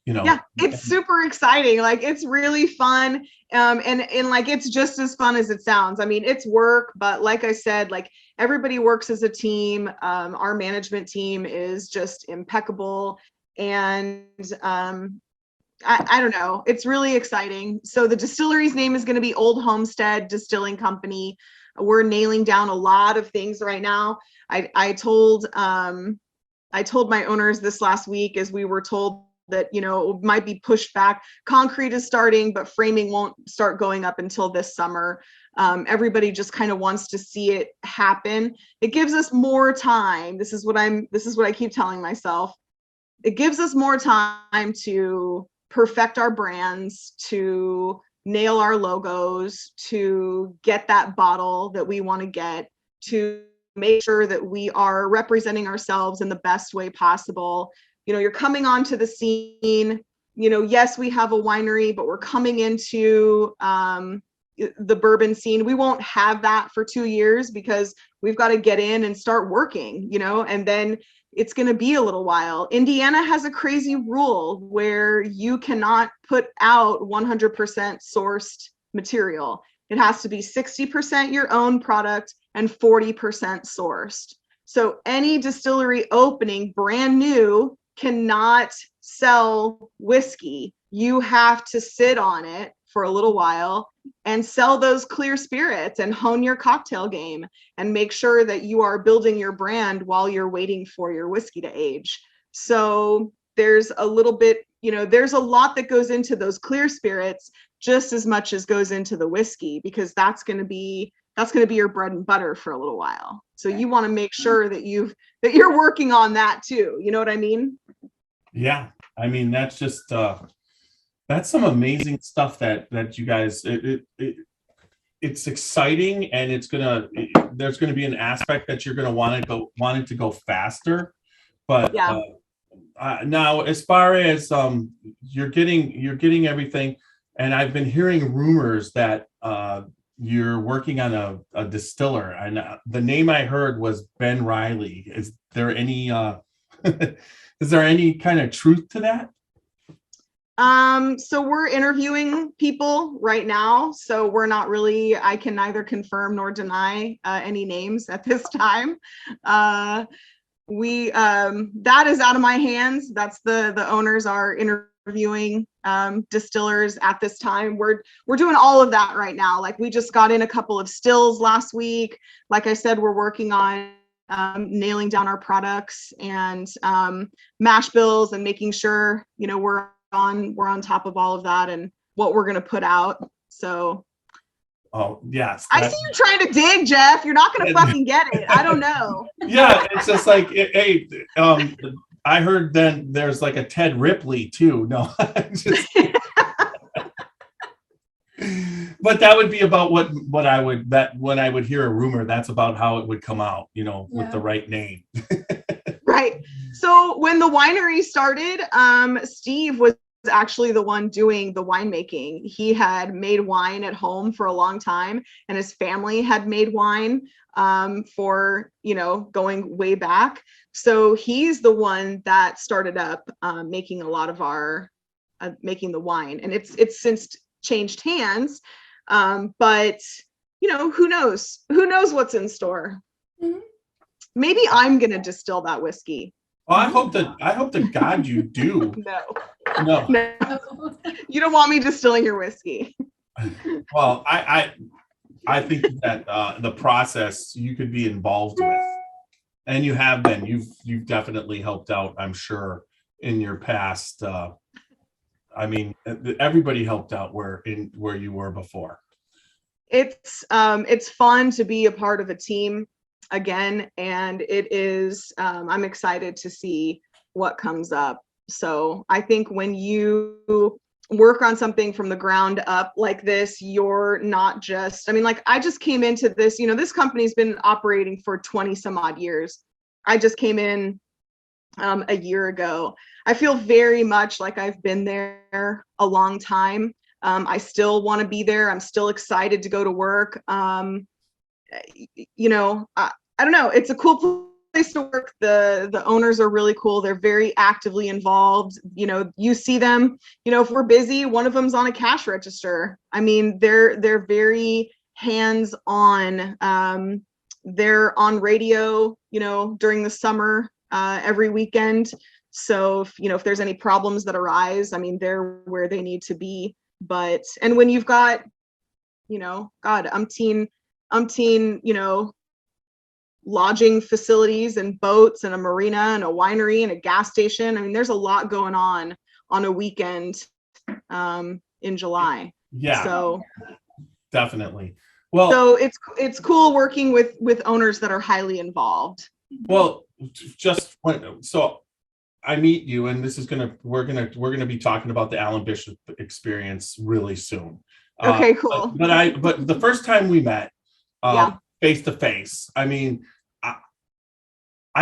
you know? Yeah, it's super exciting. Like, it's really fun. And like, it's just as fun as it sounds. I mean, it's work, but like I said, like, everybody works as a team. Our management team is just impeccable. And I don't know, it's really exciting. So the distillery's name is going to be Old Homestead Distilling Company. We're nailing down a lot of things right now. I told my owners this last week, as we were told that, you know, it might be pushed back. Concrete is starting, but framing won't start going up until this summer. Everybody just kind of wants to see it happen. It gives us more time. This is what I keep telling myself. It gives us more time to perfect our brands, to nail our logos, to get that bottle that we want to get, to make sure that we are representing ourselves in the best way possible. You know, you're coming onto the scene, you know, yes, we have a winery, but we're coming into the bourbon scene. We won't have that for 2 years because we've got to get in and start working, you know, and then it's going to be a little while. Indiana has a crazy rule where you cannot put out 100% sourced material. It has to be 60% your own product and 40% sourced. So any distillery opening brand new cannot sell whiskey. You have to sit on it for a little while and sell those clear spirits and hone your cocktail game and make sure that you are building your brand while you're waiting for your whiskey to age. So there's a little bit, you know, there's a lot that goes into those clear spirits just as much as goes into the whiskey, because that's going to be your bread and butter for a little while. So you want to make sure that you're working on that too. You know what I mean? Yeah. I mean, that's just, that's some amazing stuff that you guys, it's exciting, and there's gonna be an aspect that you're gonna want it to go faster. But Yeah. now, as far as you're getting everything, and I've been hearing rumors that you're working on a distiller, and the name I heard was Ben Riley. Is there any is there any kind of truth to that? So we're interviewing people right now. So we're not really, I can neither confirm nor deny any names at this time. That is out of my hands. That's the owners are interviewing distillers at this time. We're doing all of that right now. Like we just got in a couple of stills last week. Like I said, we're working on nailing down our products and mash bills and making sure, we're on top of all of that and what we're going to put out. So Oh, yes. I see you trying to dig, Jeff. You're not going to fucking get it. I don't know. Yeah, it's just like, hey, I heard then there's like a Ted Ripley too. No, but that would be about what I would bet when I would hear a rumor. That's about how it would come out, with the right name. Right. So when the winery started, Steve was actually the one doing the winemaking. He had made wine at home for a long time, and his family had made wine for, going way back. So he's the one that started up making a lot of our making the wine, and it's since changed hands. But who knows what's in store. Mhm. Maybe I'm gonna distill that whiskey. Well, I hope to God you do. No, you don't want me distilling your whiskey. Well, I think that the process you could be involved with, and you have been. You've definitely helped out, I'm sure, in your past. I mean, everybody helped out where you were before. It's fun to be a part of a team again, and it is. I'm excited to see what comes up. So I think when you work on something from the ground up like this, you're not just, I just came into this, this company's been operating for 20 some odd years. I just came in a year ago. I feel very much like I've been there a long time. I still want to be there. I'm still excited to go to work. I don't know. It's a cool place to work. The owners are really cool. They're very actively involved. You see them, if we're busy, one of them's on a cash register. They're very hands-on. They're on radio, during the summer, every weekend. So if there's any problems that arise, they're where they need to be. And when you've got, umpteen, lodging facilities and boats and a marina and a winery and a gas station. There's a lot going on a weekend in July. Yeah. So Definitely. Well, so it's cool working with owners that are highly involved. Well, so I meet you, and this is we're gonna be talking about the Alan Bishop experience really soon. Okay, cool. But the first time we met, Yeah. face to face, I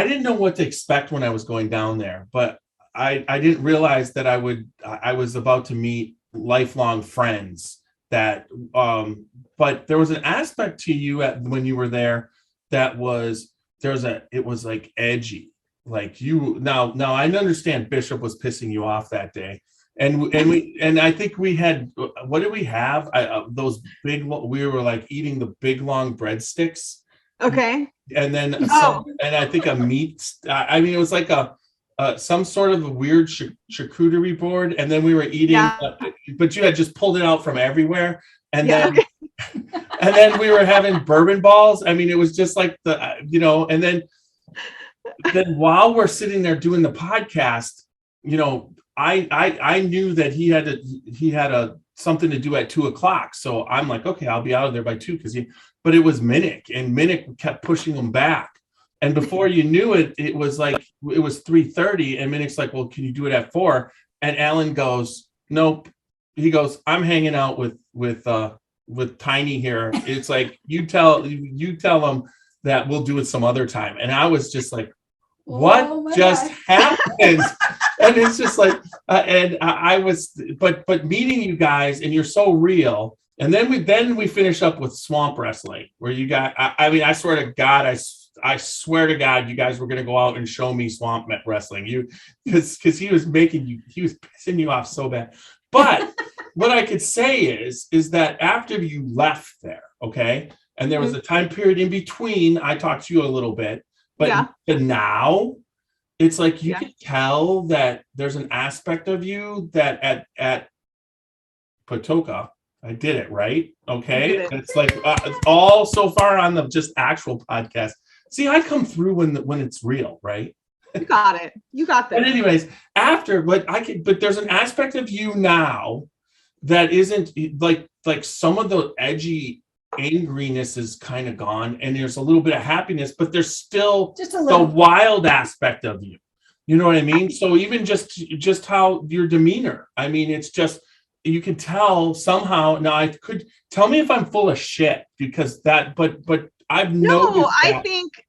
didn't know what to expect when I was going down there, but I didn't realize that I was about to meet lifelong friends that but there was an aspect to you when you were there that was it was like edgy, like now I understand Bishop was pissing you off that day, and I think we had, what did we have, those big, we were like eating the big long breadsticks. Okay. And then and I think a meat. It was like some sort of a weird charcuterie board, and then we were eating. Yeah. But you had just pulled it out from everywhere, and Yeah, then and then we were having bourbon balls. It was just like and then while we're sitting there doing the podcast, I knew that he had something to do at 2:00. So I'm like, okay, I'll be out of there by 2:00 but it was Minnick, and Minnick kept pushing him back. And before you knew it, it was 3:30, and Minnick's like, well, can you do it at 4? And Alan goes, nope. He goes, I'm hanging out with Tiny here. It's like, you tell him that we'll do it some other time. And I was just like, what just happened? And it's just like, and I was, but meeting you guys, and you're so real. And then we finish up with swamp wrestling, where you got, I swear to God, I swear to God, you guys were going to go out and show me swamp wrestling. Because he was pissing you off so bad. But what I could say is that after you left there, okay, and there was a time period in between, I talked to you a little bit, but now it's like you can tell that there's an aspect of you that at Patoka, I did it right, okay. It's like it's all so far on the just actual podcast. See, I come through when it's real, right? You got it. You got that. But anyways, but there's an aspect of you now that isn't like some of the edgy angriness is kind of gone, and there's a little bit of happiness, but there's still Just a the little. wild aspect of you. You know what I mean? So even just how your demeanor, I mean, it's just, you can tell somehow. Now I could tell me if I'm full of shit because that, but I've noticed. No,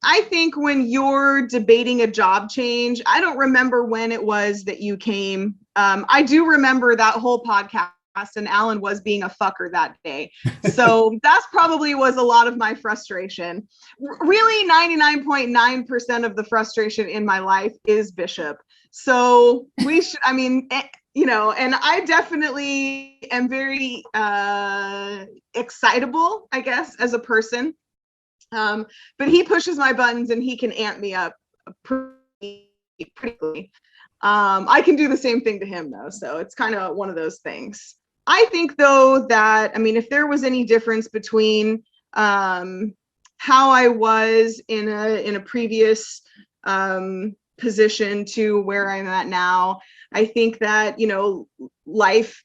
I think when you're debating a job change, I don't remember when it was that you came. I do remember that whole podcast, and Alan was being a fucker that day. So that's probably was a lot of my frustration. Really, 99.9% of the frustration in my life is Bishop. So we should, I mean, you know, and I definitely am very excitable, I guess, as a person. But he pushes my buttons and he can amp me up pretty quickly. I can do the same thing to him though. So it's kind of one of those things. I think though that, I mean, if there was any difference between how I was in a previous position to where I'm at now, I think that, you know,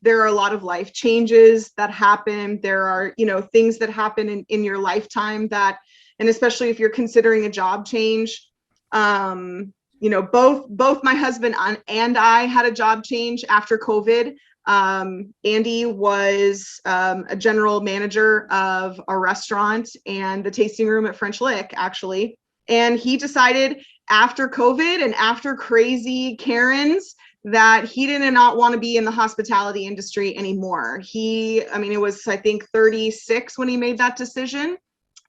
there are a lot of life changes that happen. There are, you know, things that happen in your lifetime that, and especially if you're considering a job change, you know, both my husband and I had a job change after COVID. Andy was a general manager of a restaurant and the tasting room at French Lick, actually. And he decided after COVID and after crazy Karens that he did not want to be in the hospitality industry anymore. It was, I think, 36 when he made that decision.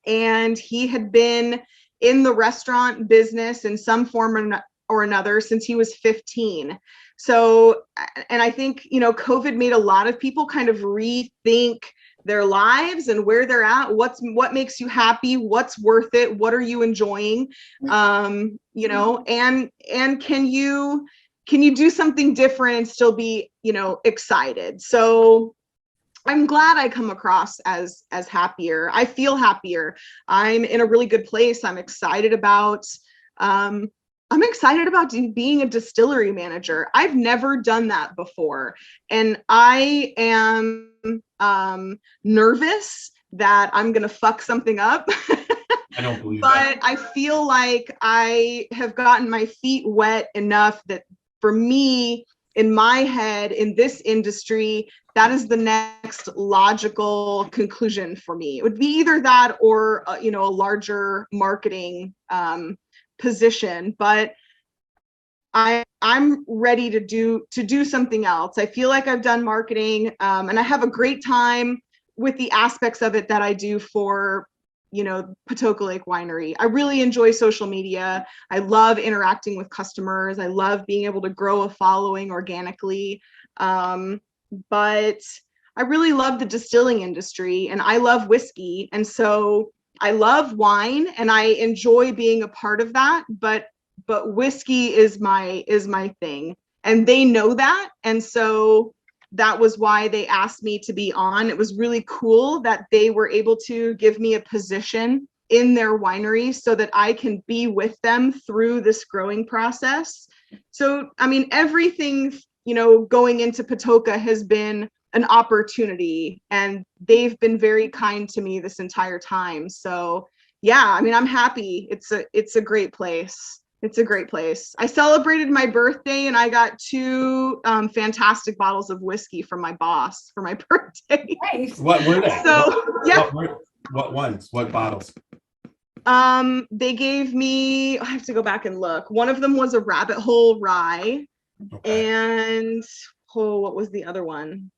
And he had been in the restaurant business in some form or another since he was 15. So, and I think, you know, COVID made a lot of people kind of rethink their lives and where they're at, what makes you happy, what's worth it, what are you enjoying, you know, and can you do something different and still be, you know, excited. So I'm glad I come across as happier. I feel happier. I'm in a really good place. I'm excited about being a distillery manager. I've never done that before. And I am nervous that I'm going to fuck something up. I don't believe but that. I feel like I have gotten my feet wet enough that for me, in my head, in this industry, that is the next logical conclusion for me. It would be either that or, you know, a larger marketing position. But I'm ready to do something else. I feel like I've done marketing, and I have a great time with the aspects of it that I do for, you know, Potoka Lake Winery. I really enjoy social media. I love interacting with customers. I love being able to grow a following organically. But I really love the distilling industry and I love whiskey. And so I love wine and I enjoy being a part of that, but whiskey is my thing. And they know that. And so that was why they asked me to be on. It was really cool that they were able to give me a position in their winery so that I can be with them through this growing process. So, I mean, everything, you know, going into Patoka has been an opportunity and they've been very kind to me this entire time. So yeah, I mean, I'm happy. It's a great place. It's a great place. I celebrated my birthday and I got 2 fantastic bottles of whiskey from my boss for my birthday. Nice. What were they? So yeah, What ones? What bottles? they gave me, I have to go back and look. One of them was a Rabbit Hole Rye. Okay. And what was the other one?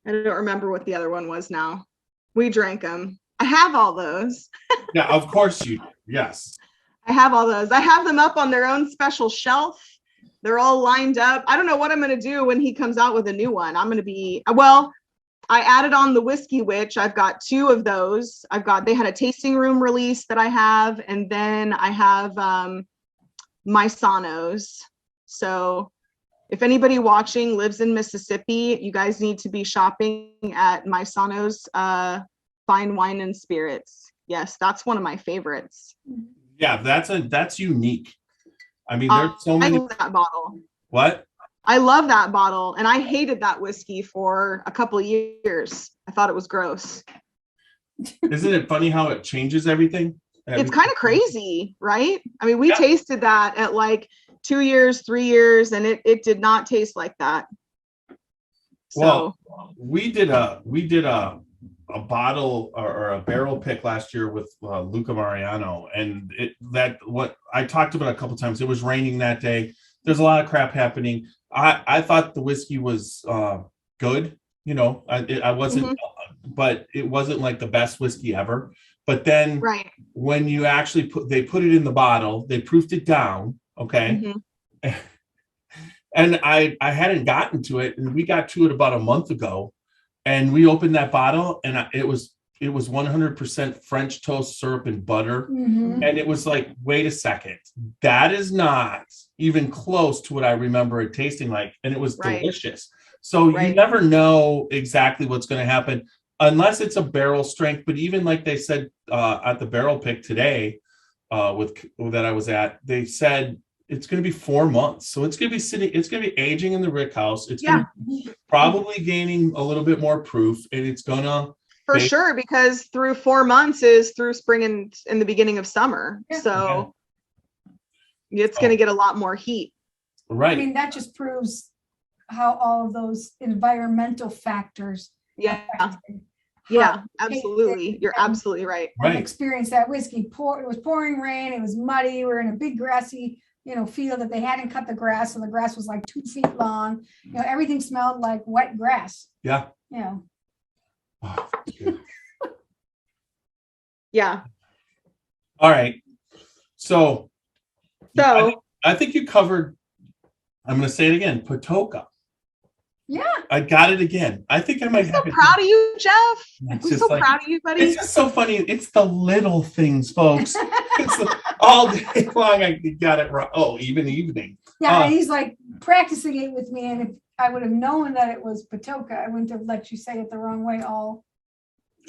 I don't remember what the other one was now. We drank them. I have all those. Yeah, of course you do. Yes. I have all those. I have them up on their own special shelf. They're all lined up. I don't know what I'm going to do when he comes out with a new one. I'm going to be, well, I added on the Whiskey Witch. I've got 2 of those. They had a tasting room release that I have. And then I have my Sonos. So if anybody watching lives in Mississippi, you guys need to be shopping at my Sonos Fine Wine and Spirits. Yes, that's one of my favorites. Yeah, that's unique. I mean, there's so many. I love that bottle. What? I love that bottle, and I hated that whiskey for a couple of years. I thought it was gross. Isn't it funny how it changes everything? It's kind of crazy, right? I mean, we tasted that at like 2 years, 3 years, and it did not taste like that. Well, we did a bottle or a barrel pick last year with Luca Marino, and what I talked about a couple times. It was raining that day. There's a lot of crap happening. I thought the whiskey was good. You know, I wasn't, but it wasn't like the best whiskey ever. But then when you actually they put it in the bottle, they proofed it down. Okay. And I hadn't gotten to it, and we got to it about a month ago, and we opened that bottle, and it was 100% French toast syrup and butter. And it was like, wait a second, that is not even close to what I remember it tasting like. And it was delicious. So you never know exactly what's going to happen unless it's a barrel strength. But even like they said at the barrel pick today that I was at, they said it's going to be 4 months. So it's going to be it's going to be aging in the rick house. It's going to be probably gaining a little bit more proof, and it's going to, for sure, because through 4 months is through spring and in the beginning of summer. So it's going to get a lot more heat. Right. I mean, that just proves how all of those environmental factors. Yeah, absolutely. You're absolutely right. I experienced that whiskey. It was pouring rain. It was muddy. We were in a big grassy, field that they hadn't cut the grass. So the grass was like 2 feet long. Everything smelled like wet grass. Yeah. Oh, yeah. All right. So I think you covered, I'm going to say it again, Patoka. Yeah. I got it again. I think I might have it. Proud of you, Jeff. I'm so proud of you, buddy. It's just so funny. It's the little things, folks. All day long, I got it wrong. Oh, even evening. Yeah, and he's like practicing it with me. And if I would have known that it was Patoka, I wouldn't have let you say it the wrong way all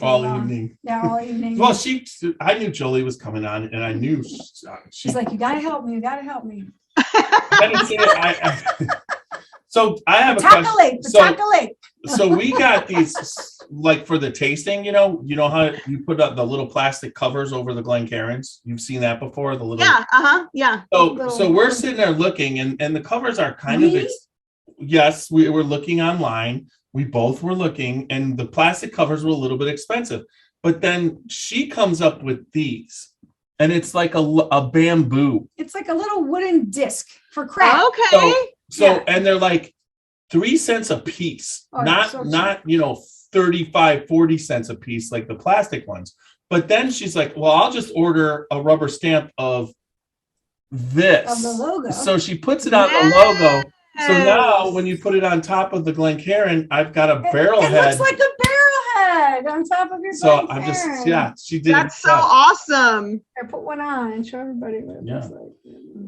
evening. Yeah, all evening. Well, I knew Jolee was coming on, and I knew she's like, you got to help me. You got to help me. I didn't say it. So I have Patoka Lake. So we got these, like for the tasting, you know how you put up the little plastic covers over the Glencairns? You've seen that before? The little. Yeah. So we're sitting there looking, and the covers are kind of. Yes, we were looking online. We both were looking, and the plastic covers were a little bit expensive. But then she comes up with these, and it's like a bamboo. It's like a little wooden disc for craft. Okay. So and they're like 3 cents a piece, not 35, 40 cents a piece like the plastic ones. But then she's like, well, I'll just order a rubber stamp of this. Of the logo. So she puts it on the logo. So now when you put it on top of the Glencairn, I've got a barrel head. It looks like a barrel head on top of your So Glencairn. I'm just, she did. That's so awesome. I put one on and show everybody what it looks like.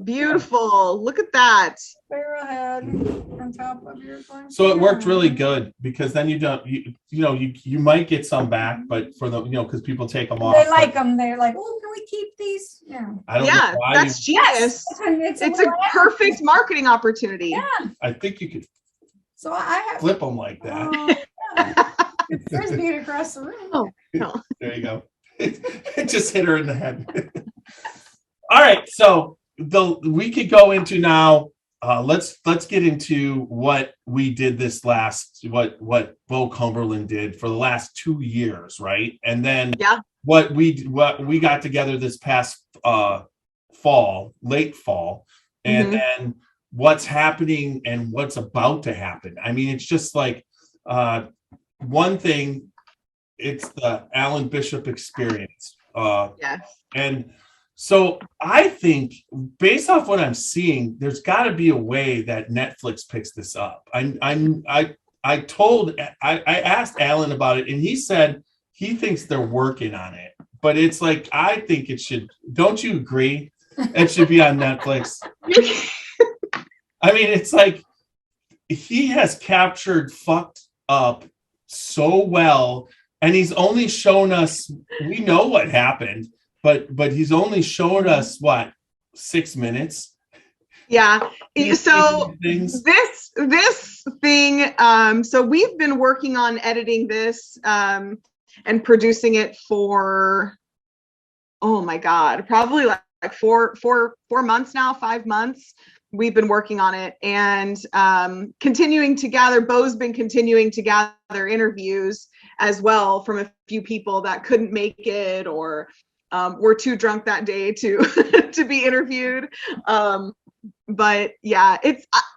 Beautiful. Look at that. Barrel head on top of your Glencairn. So it worked really good because then you might get some back, but for the, because people take them off. They like them. They're like, oh, can we keep these? Yeah. I don't know why that's genius. It's a perfect marketing opportunity. Yeah. I think you could So I have flip them like that. Frisbee it across the room. Oh, no. There you go. It just hit her in the head. All right, so we could go into now. Let's get into what we did what Bo Cumberland did for the last 2 years, right? And then what we got together this past late fall, and then what's happening and what's about to happen. I mean, it's just like one thing. It's the Alan Bishop experience. And So I think based off what I'm seeing, there's got to be a way that Netflix picks this up. I asked Alan about it, and he said he thinks they're working on it. But it's like, I think it should. Don't you agree? It should be on Netflix. I mean, it's like he has captured fucked up so well, and he's only shown us. We know what happened, but he's only showed us what 6 minutes. Yeah. So this thing. So we've been working on editing this and producing it for, oh my God, probably like 4 months now, 5 months. We've been working on it and continuing to gather. Bo's been continuing to gather interviews as well from a few people that couldn't make it or were too drunk that day to to be interviewed. But yeah,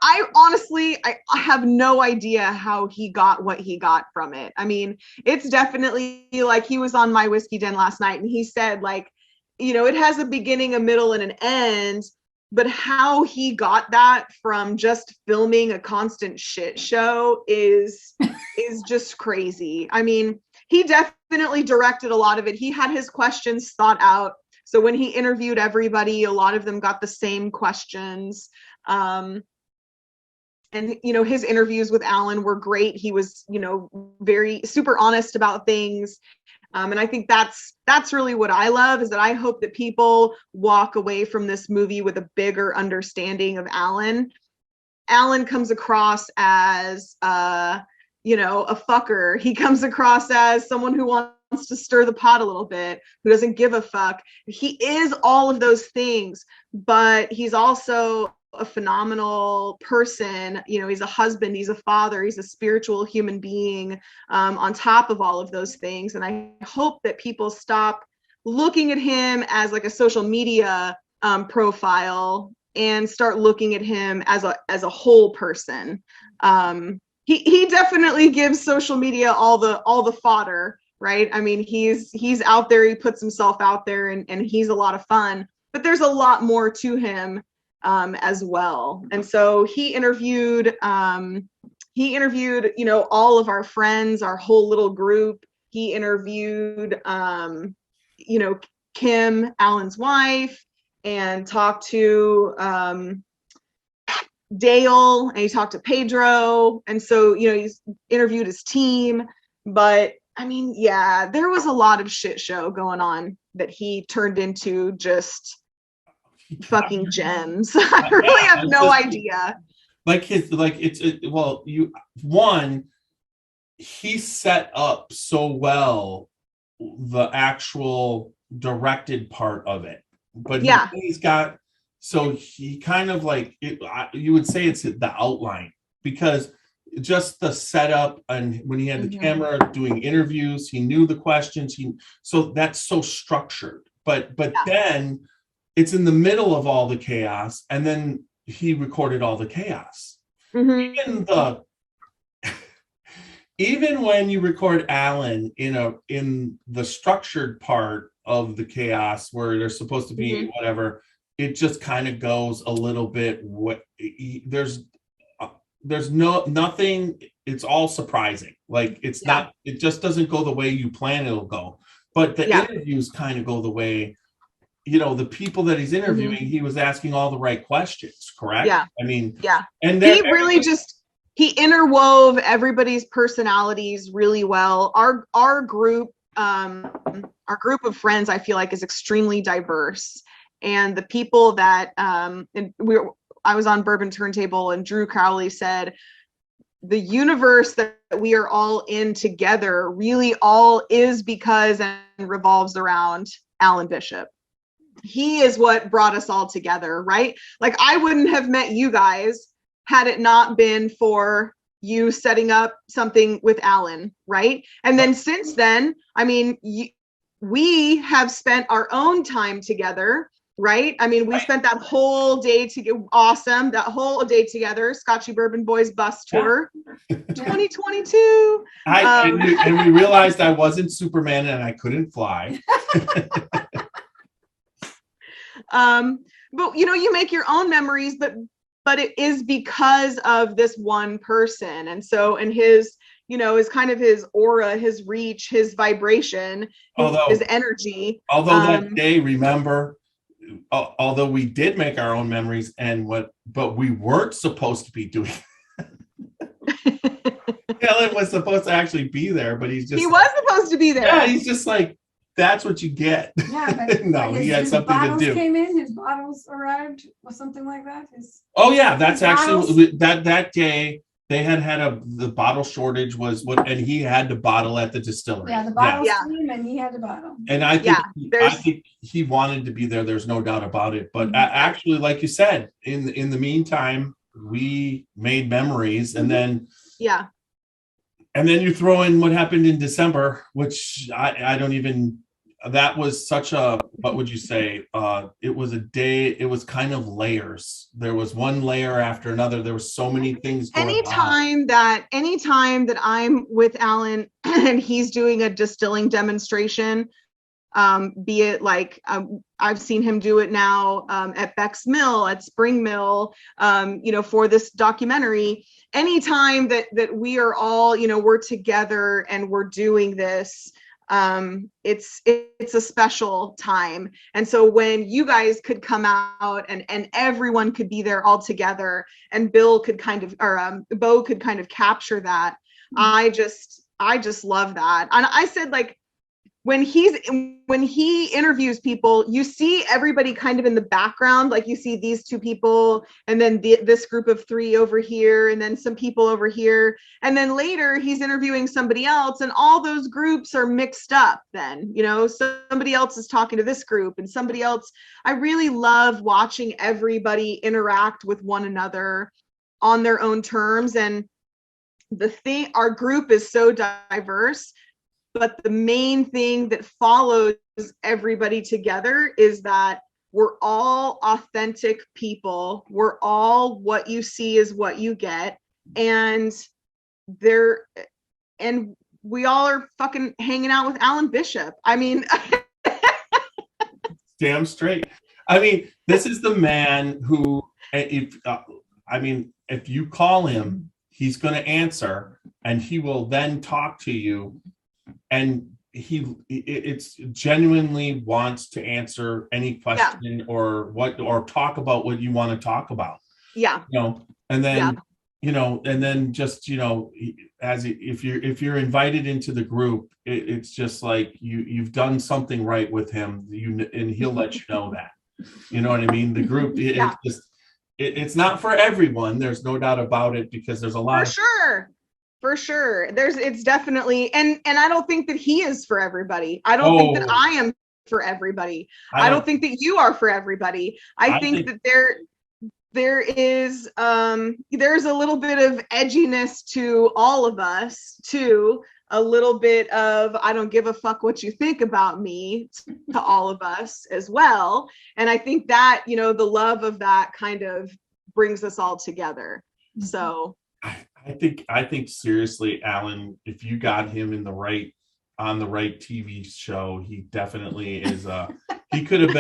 I honestly have no idea how he got what he got from it. I mean, it's definitely like he was on My Whiskey Den last night and he said, like, you know, it has a beginning, a middle, and an end, but how he got that from just filming a constant shit show is just crazy. I mean, he definitely directed a lot of it. He had his questions thought out. So when he interviewed everybody, a lot of them got the same questions. And, you know, his interviews with Alan were great. He was, you know, very super honest about things. And I think that's really what I love, is that I hope that people walk away from this movie with a bigger understanding of Alan. Alan comes across as, you know, a fucker. He comes across as someone who wants to stir the pot a little bit, who doesn't give a fuck. He is all of those things, but he's also a phenomenal person. You know, he's a husband, he's a father, he's a spiritual human being on top of all of those things. And I hope that people stop looking at him as like a social media profile and start looking at him as a whole person. He definitely gives social media all the fodder, right? I mean, he's out there, he puts himself out there, and he's a lot of fun, but there's a lot more to him as well. And so he interviewed, you know, all of our friends, our whole little group. He interviewed, you know, Kim, Alan's wife, and talked to Dale, and he talked to Pedro. And so, you know, he's interviewed his team. But I mean, yeah, there was a lot of shit show going on that he turned into just fucking gems. I really have no idea. He set up so well the actual directed part of it, but yeah, he's got, so he kind of like it, you would say it's the outline, because just the setup, and when he had the camera doing interviews, he knew the questions, so that's so structured, but then it's in the middle of all the chaos, and then he recorded all the chaos. Even when you record Alan in the structured part of the chaos where there's supposed to be whatever, it just kind of goes a little bit. There's nothing. It's all surprising. Like it's not. It just doesn't go the way you plan it'll go. But the interviews kind of go the way. You know, the people that he's interviewing, he was asking all the right questions, correct? Yeah. I mean, yeah. And he really he interwove everybody's personalities really well. Our group of friends, I feel like, is extremely diverse. And the people that I was on Bourbon Turntable, and Drew Crowley said, the universe that we are all in together really all is because and revolves around Alan Bishop. He is what brought us all together, right? Like, I wouldn't have met you guys had it not been for you setting up something with Alan, right? And then since then, I mean, we have spent our own time together, right? I mean, we spent that whole day that whole day together, Scotchy Bourbon Boys bus tour, 2022. And we realized I wasn't Superman and I couldn't fly. But you make your own memories, but it is because of this one person. And so, and his, is kind of his aura, his reach, his vibration, his energy. Although that day, remember, although we did make our own memories but we weren't supposed to be doing. Ellen was supposed to actually be there, but he was supposed to be there. Yeah, he's just like, that's what you get. Yeah, but no, he had something to do. Came in, his bottles arrived or something like that. Oh yeah, that's actually that day they had the bottle shortage was what, and he had to bottle at the distillery. Yeah, the bottles came and he had to bottle. And I think he wanted to be there. There's no doubt about it. But actually, like you said, in the meantime, we made memories, and then and then you throw in what happened in December, which I don't even. That was such a, what would you say? It was a day, it was kind of layers. There was one layer after another. There were so many things going anytime that I'm with Alan and he's doing a distilling demonstration, be it like I've seen him do it now at Beck's Mill, at Spring Mill, for this documentary. Anytime that we are all, we're together and we're doing this, it's a special time. And so when you guys could come out and everyone could be there all together, and Bo could kind of capture that, I just love that. And I said, like, when he interviews people, you see everybody kind of in the background, like you see these two people, and then this group of three over here, and then some people over here, and then later he's interviewing somebody else, and all those groups are mixed up. Then somebody else is talking to this group, and somebody else. I really love watching everybody interact with one another on their own terms. And our group is so diverse. But the main thing that follows everybody together is that we're all authentic people. We're all, what you see is what you get. And we all are fucking hanging out with Alan Bishop. I mean, damn straight. I mean, this is the man who, if you call him, he's going to answer, and he will then talk to you. And it's genuinely wants to answer any question or talk about what you want to talk about. Yeah. And then, and then just, if you're invited into the group, it's just like you've done something right with him, and he'll let you know that. You know what I mean? The group, it's not for everyone. There's no doubt about it, because there's a lot For sure. It's definitely, and I don't think that he is for everybody. I don't think that I am for everybody. I don't think that you are for everybody. I think that there is there's a little bit of edginess to all of us too. A little bit of, I don't give a fuck what you think about me, to all of us as well. And I think that, the love of that kind of brings us all together. So I think seriously, Alan, if you got him on the right TV show, he definitely is he could have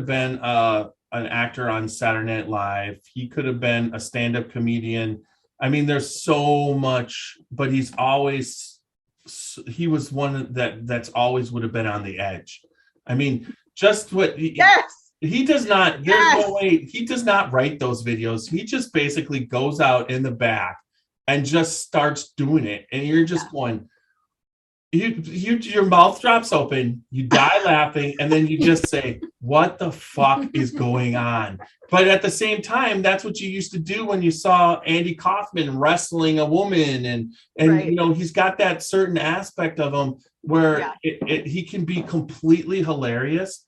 been an actor on Saturday Night Live. He could have been a stand-up comedian. I mean, there's so much, but he was one that's always would have been on the edge. I mean, just what he does not, there's no way, he does not write those videos. He just basically goes out in the back and just starts doing it. And you're just going, your mouth drops open, you die laughing, and then you just say, what the fuck is going on? But at the same time, that's what you used to do when you saw Andy Kaufman wrestling a woman. And right. He's got that certain aspect of him where he can be completely hilarious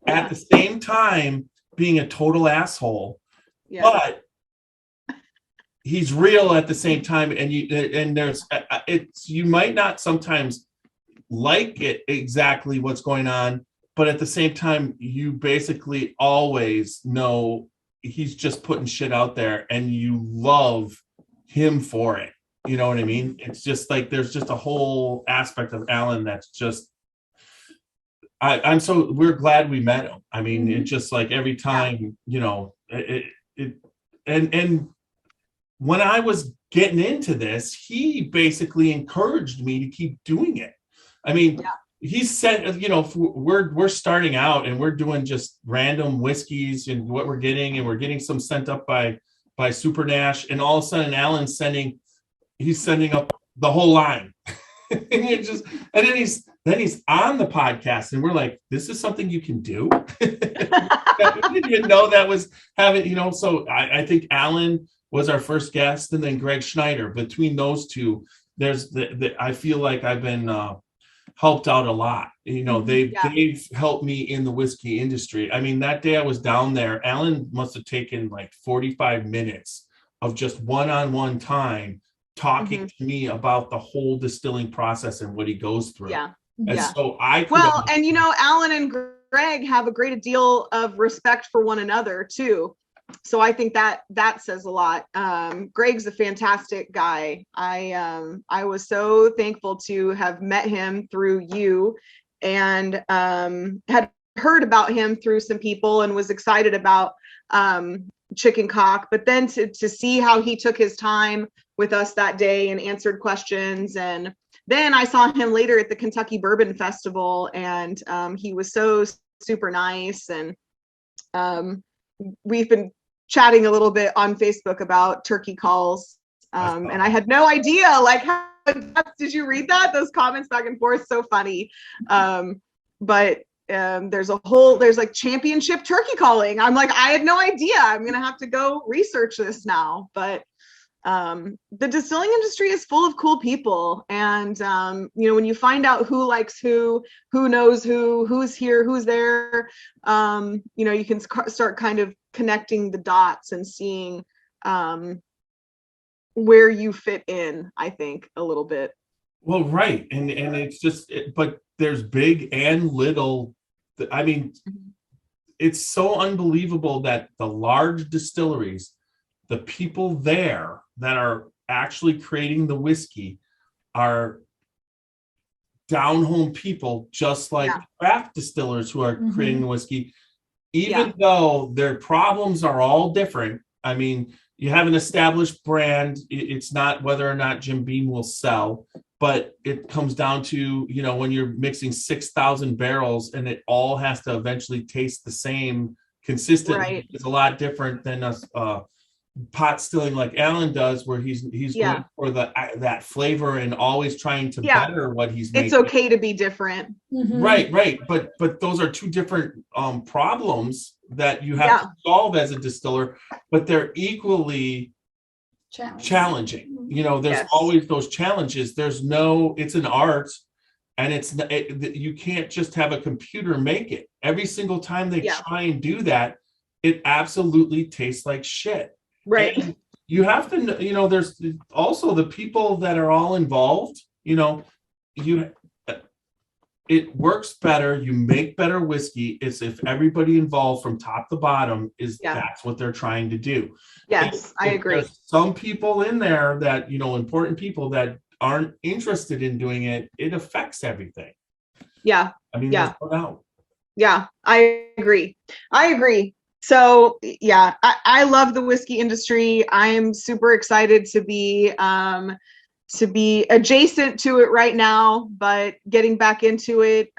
at the same time being a total asshole. Yeah. But he's real at the same time, and you might not sometimes like it exactly what's going on, but at the same time you basically always know he's just putting shit out there and you love him for it. You know what I mean? It's just like there's just a whole aspect of Alan that's just we're glad we met him. I mean, Mhm. it's just like every time, and when I was getting into this, he basically encouraged me to keep doing it. I mean, he said, we're starting out and we're doing just random whiskeys and what we're getting, and we're getting some sent up by Super Nash, and all of a sudden Alan's he's sending up the whole line. And then he's on the podcast, and we're like, this is something you can do. We didn't even know that was having, so I think Alan was our first guest, and then Greg Schneider. Between those two, there's I feel like I've been helped out a lot. They've helped me in the whiskey industry. I mean, that day I was down there, Alan must have taken like 45 minutes of just one-on-one time talking to me about the whole distilling process and what he goes through. So Alan and Greg have a great deal of respect for one another too. So I think that says a lot. Greg's a fantastic guy. I was so thankful to have met him through you, and had heard about him through some people, and was excited about Chicken Cock. But then to see how he took his time with us that day and answered questions, and then I saw him later at the Kentucky Bourbon Festival, and he was so super nice, and we've been chatting a little bit on Facebook about turkey calls, and I had no idea, like, did you read that? Those comments back and forth, so funny. But there's like championship turkey calling. I'm like, I had no idea. I'm gonna have to go research this now. But the distilling industry is full of cool people, and when you find out who likes who knows who's here, who's there, you can start kind of connecting the dots and seeing where you fit in, I think, a little bit. Well, right. And it's just, but there's big and little. I mean, it's so unbelievable that the large distilleries, the people there that are actually creating the whiskey, are down home people, just like craft distillers who are creating the whiskey, even though their problems are all different. I mean, you have an established brand. It's not whether or not Jim Beam will sell, but it comes down to, when you're mixing 6,000 barrels and it all has to eventually taste the same consistently, it's a lot different than us pot stilling like Alan does, where he's going for that flavor and always trying to better what he's making. It's okay to be different. Right. But those are two different problems that you have to solve as a distiller, but they're equally challenging. There's always those challenges. It's an art, and you can't just have a computer make it. Every single time they try and do that, it absolutely tastes like shit. Right. And you have to, there's also the people that are all involved. It works better. You make better whiskey is if everybody involved from top to bottom that's what they're trying to do. Yes, I agree. There's some people in there that, important people that aren't interested in doing it. It affects everything. Yeah. I mean, there's no doubt. Yeah, I agree. So I love the whiskey industry. I am super excited to be adjacent to it right now, but getting back into it.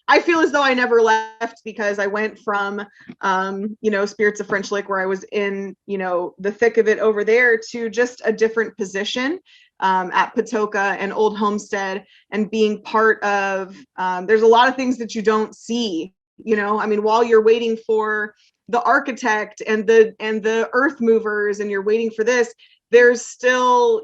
I feel as though I never left, because I went from, Spirits of French Lick, where I was in, the thick of it over there, to just a different position at Patoka and Old Homestead, and being part of, there's a lot of things that you don't see, while you're waiting for the architect and the earth movers, and you're waiting for this, there's still,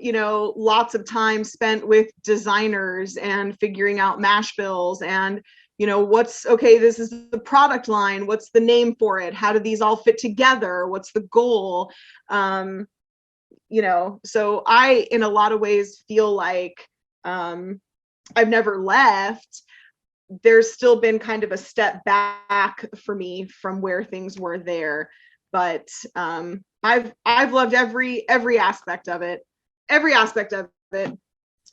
lots of time spent with designers and figuring out mash bills and, this is the product line. What's the name for it? How do these all fit together? What's the goal? So I, in a lot of ways, feel like I've never left. There's still been kind of a step back for me from where things were there. But I've loved every aspect of it. And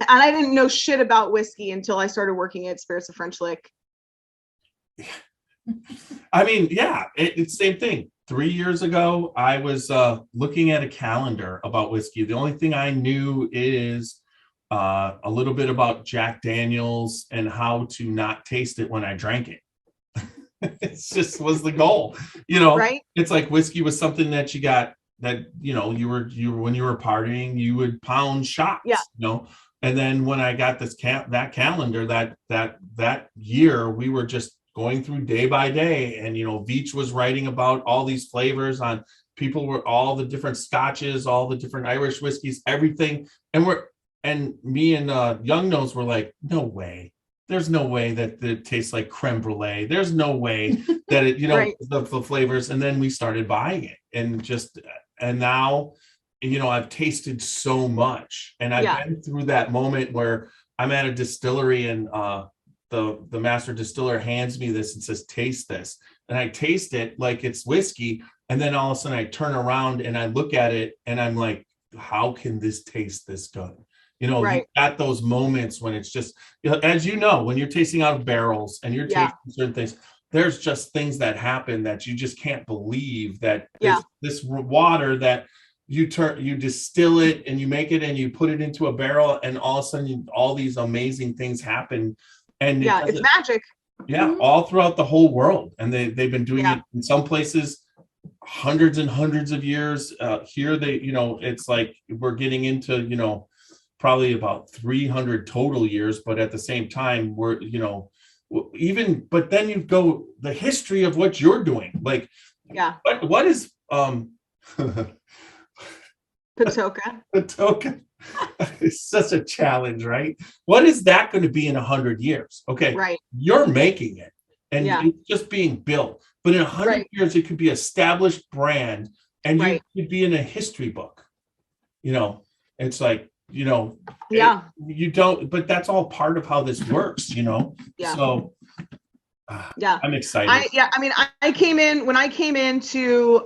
I didn't know shit about whiskey until I started working at Spirits of French Lick I mean, yeah, it's same thing. 3 years ago, I was looking at a calendar about whiskey. The only thing I knew is a little bit about Jack Daniels and how to not taste it when I drank it. It just was the goal, Right. It's like whiskey was something that you got that, you were when you were partying, you would pound shots, Yeah. And then when I got that calendar, that year, we were just going through day by day, and Veach was writing about all these flavors on people were all the different scotches, all the different Irish whiskeys, everything, and me and Young Nose were like, no way. There's no way that it tastes like creme brulee. There's no way that it, Right. the flavors. And then we started buying it, and now, I've tasted so much, and I've Yeah. been through that moment where I'm at a distillery, and the master distiller hands me this and says, taste this. And I taste it like it's whiskey. And then all of a sudden I turn around and I look at it and I'm like, how can this taste this good? Right. You've got those moments when it's just, as when you're tasting out of barrels and you're Yeah. tasting certain things, there's just things that happen that you just can't believe that Yeah. this water that you distill it and you make it and you put it into a barrel, and all of a sudden all these amazing things happen. And Yeah. It's magic. yeah, all throughout the whole world. And they've been doing Yeah. it in some places hundreds and hundreds of years. Here it's like we're getting into, probably about 300 total years, but at the same time, we're, but then you go the history of what you're doing. Like, Yeah. what is Patoka. Patoka? It's such a challenge, right? What is that going to be in 100 years? Okay, Right. you're making it, and Yeah. it's just being built. But in 100 Right. years, it could be established brand, and Right. you could be in a history book. It's like, Yeah. you don't, but that's all part of how this works, Yeah. So Yeah. I'm excited. I came in when I came into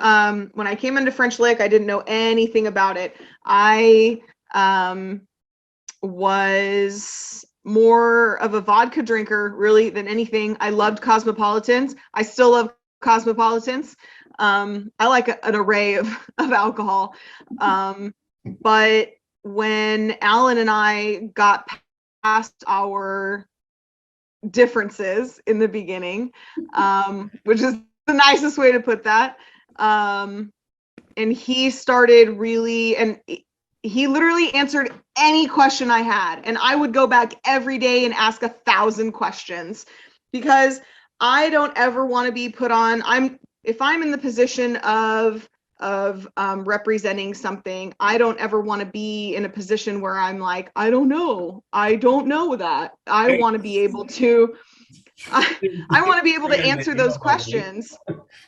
French Lick, I didn't know anything about it. I was more of a vodka drinker really than anything. I loved Cosmopolitans. I still love Cosmopolitans. I like an array of alcohol. But when Alan and I got past our differences in the beginning, which is the nicest way to put that, and he started really, and he literally answered any question I had, and I would go back every day and ask 1,000 questions, because I don't ever want to be put on. If I'm in the position of representing something, I don't ever want to be in a position where I'm like, I don't know that. I want to be able to I want to be able to answer those questions.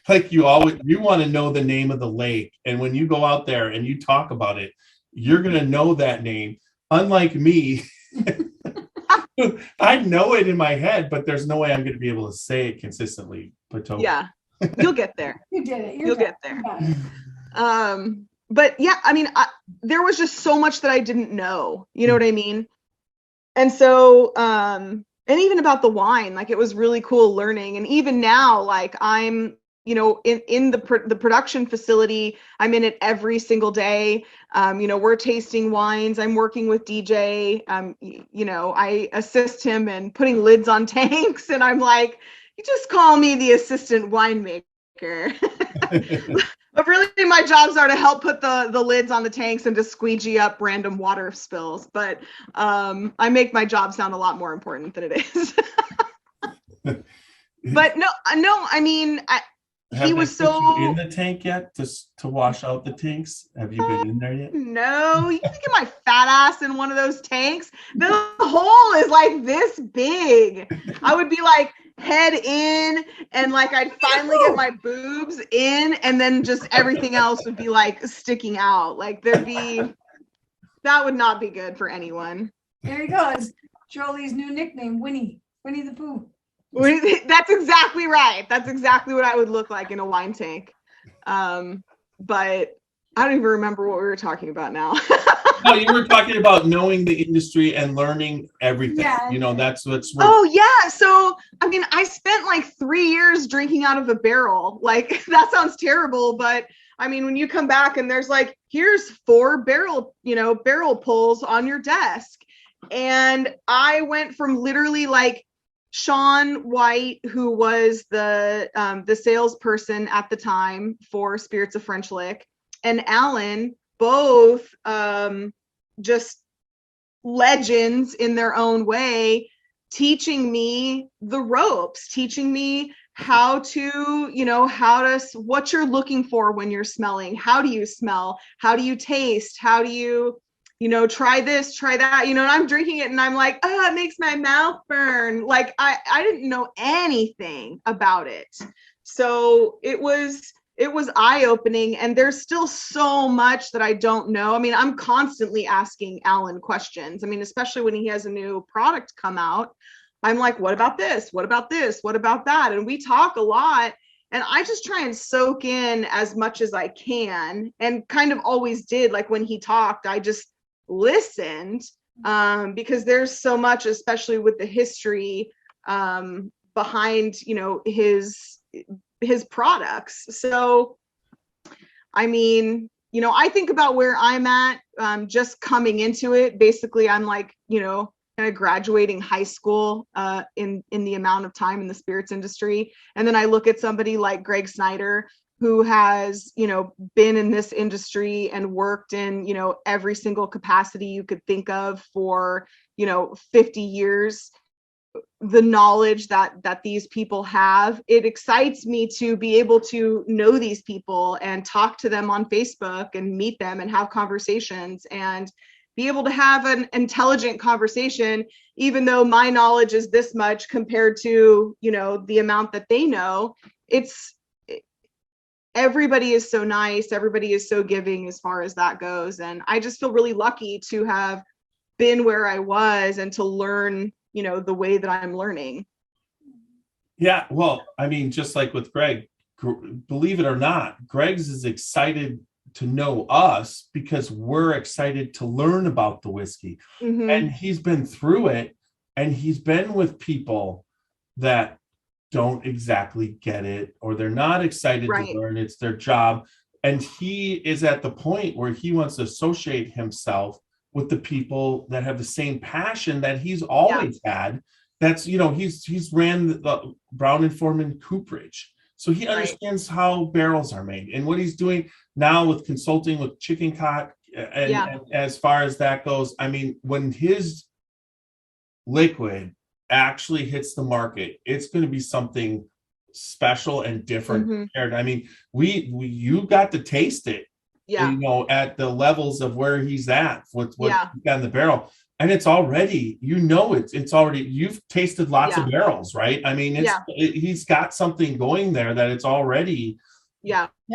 Like you want to know the name of the lake, and when you go out there and you talk about it, you're going to know that name. Unlike me, I know it in my head, but there's no way I'm going to be able to say it consistently. Patoka. Yeah, you'll get there. You did it. You'll get there. But yeah, there was just so much that I didn't know. You know what I mean? And so, and even about the wine, like it was really cool learning. And even now, like I'm, in the production facility, I'm in it every single day. We're tasting wines. I'm working with DJ. I assist him in putting lids on tanks, and I'm like, you just call me the assistant winemaker. But really, my jobs are to help put the lids on the tanks and to squeegee up random water spills. But I make my job sound a lot more important than it is. But no, he was so in the tank yet to wash out the tanks. Have you been in there yet? No, you can get my fat ass in one of those tanks. The hole is like this big. I would be like head in, and like I'd finally get my boobs in, and then just everything else would be like sticking out. Like that would not be good for anyone. There he goes. Jolee's new nickname, Winnie the Pooh. That's exactly right. That's exactly what I would look like in a wine tank. But I don't even remember what we were talking about now. No, you were talking about knowing the industry and learning everything. Yeah. You know, that's what. Oh yeah. So I mean, I spent like 3 years drinking out of a barrel. Like that sounds terrible, but I mean, when you come back and there's like, here's 4 barrel, barrel pulls on your desk. And I went from literally like Sean White, who was the salesperson at the time for Spirits of French Lick, and Alan, both just legends in their own way, teaching me the ropes, teaching me how to, what you're looking for when you're smelling. How do you smell? How do you taste? How do you, try this, try that, and I'm drinking it and I'm like, oh, it makes my mouth burn. Like I didn't know anything about it. So it was eye-opening, and there's still so much that I don't know. I mean, I'm constantly asking Alan questions. I mean, especially when he has a new product come out, I'm like, what about this? What about this? What about that? And we talk a lot, and I just try and soak in as much as I can, and kind of always did. Like when he talked, I just listened, because there's so much, especially with the history behind, his products. So I mean, I think about where I'm at, just coming into it. Basically, I'm like, kind of graduating high school in the amount of time in the spirits industry. And then I look at somebody like Greg Snyder, who has, been in this industry and worked in, every single capacity you could think of for, 50 years. The knowledge that these people have, it excites me to be able to know these people and talk to them on Facebook and meet them and have conversations and be able to have an intelligent conversation, even though my knowledge is this much compared to, the amount that they know. Everybody is so nice. Everybody is so giving as far as that goes. And I just feel really lucky to have been where I was and to learn, the way that I'm learning. Yeah, well, I mean, just like with Greg, believe it or not, Greg's is excited to know us because we're excited to learn about the whiskey. Mm-hmm. And he's been through it, and he's been with people that don't exactly get it, or they're not excited Right. to learn. It's their job. And he is at the point where he wants to associate himself with the people that have the same passion that he's always had. That's, he's ran the Brown and Forman cooperage. So he understands how barrels are made, and what he's doing now with consulting with Chicken Cot. And as far as that goes, I mean, when his liquid actually hits the market, it's going to be something special and different. Mm-hmm. I mean, you got to taste it. Yeah. At the levels of where he's at with what he's got in the barrel. And it's already, it's already, you've tasted lots of barrels, right? I mean, he's got something going there that it's already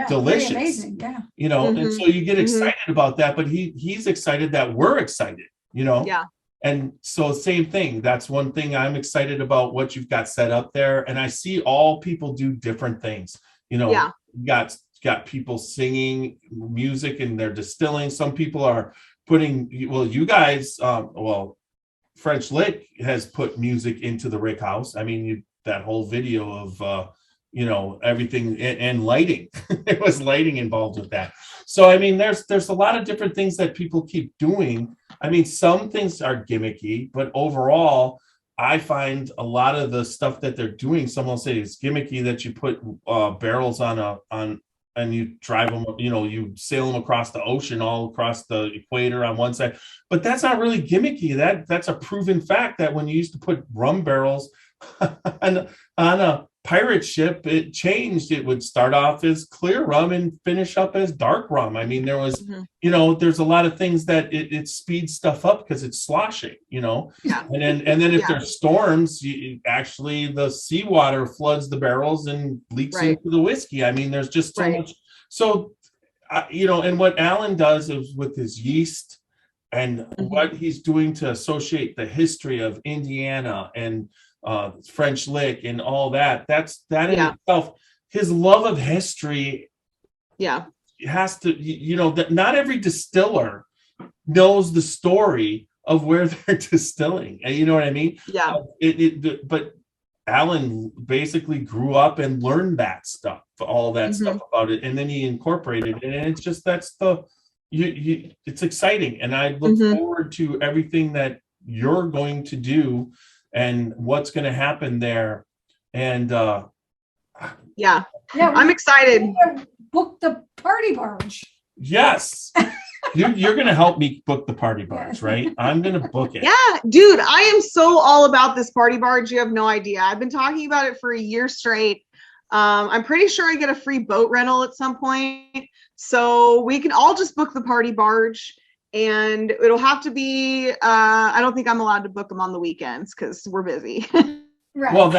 delicious. Amazing. Yeah. And so you get excited about that, but he's excited that we're excited, Yeah. And so same thing. That's one thing I'm excited about, what you've got set up there. And I see all people do different things. You got people singing music and they're distilling. Some people are putting, you guys, French Lick has put music into the Rick House. I mean, that whole video of, everything and lighting. There was lighting involved with that. So, I mean, there's a lot of different things that people keep doing. I mean, some things are gimmicky, but overall, I find a lot of the stuff that they're doing, someone will say it's gimmicky that you put barrels on and you drive them, you sail them across the ocean, all across the equator on one side. But that's not really gimmicky. That's a proven fact that when you used to put rum barrels on a pirate ship, it changed. It would start off as clear rum and finish up as dark rum. I mean, there was, there's a lot of things that it speeds stuff up because it's sloshing, Yeah. And then if there's storms, actually the seawater floods the barrels and leaks into the whiskey. I mean, there's just so much. So, and what Alan does is with his yeast and what he's doing to associate the history of Indiana and French Lick and all that. That in itself, his love of history. Has to, that not every distiller knows the story of where they're distilling. And you know what I mean? Yeah. But Alan basically grew up and learned that stuff, all that stuff about it, and then he incorporated it. And it's just it's exciting, and I look forward to everything that you're going to do and what's going to happen there. And yeah, Yeah, I'm excited. Book the party barge. yes. You're going to help me book the party barge, right? I'm going to book it. Yeah, dude, I am so all about this party barge. You have no idea. I've been talking about it for a year straight. I'm pretty sure I get a free boat rental at some point. So we can all just book the party barge, and it'll have to be, I don't think I'm allowed to book them on the weekends because we're busy. Right. Well,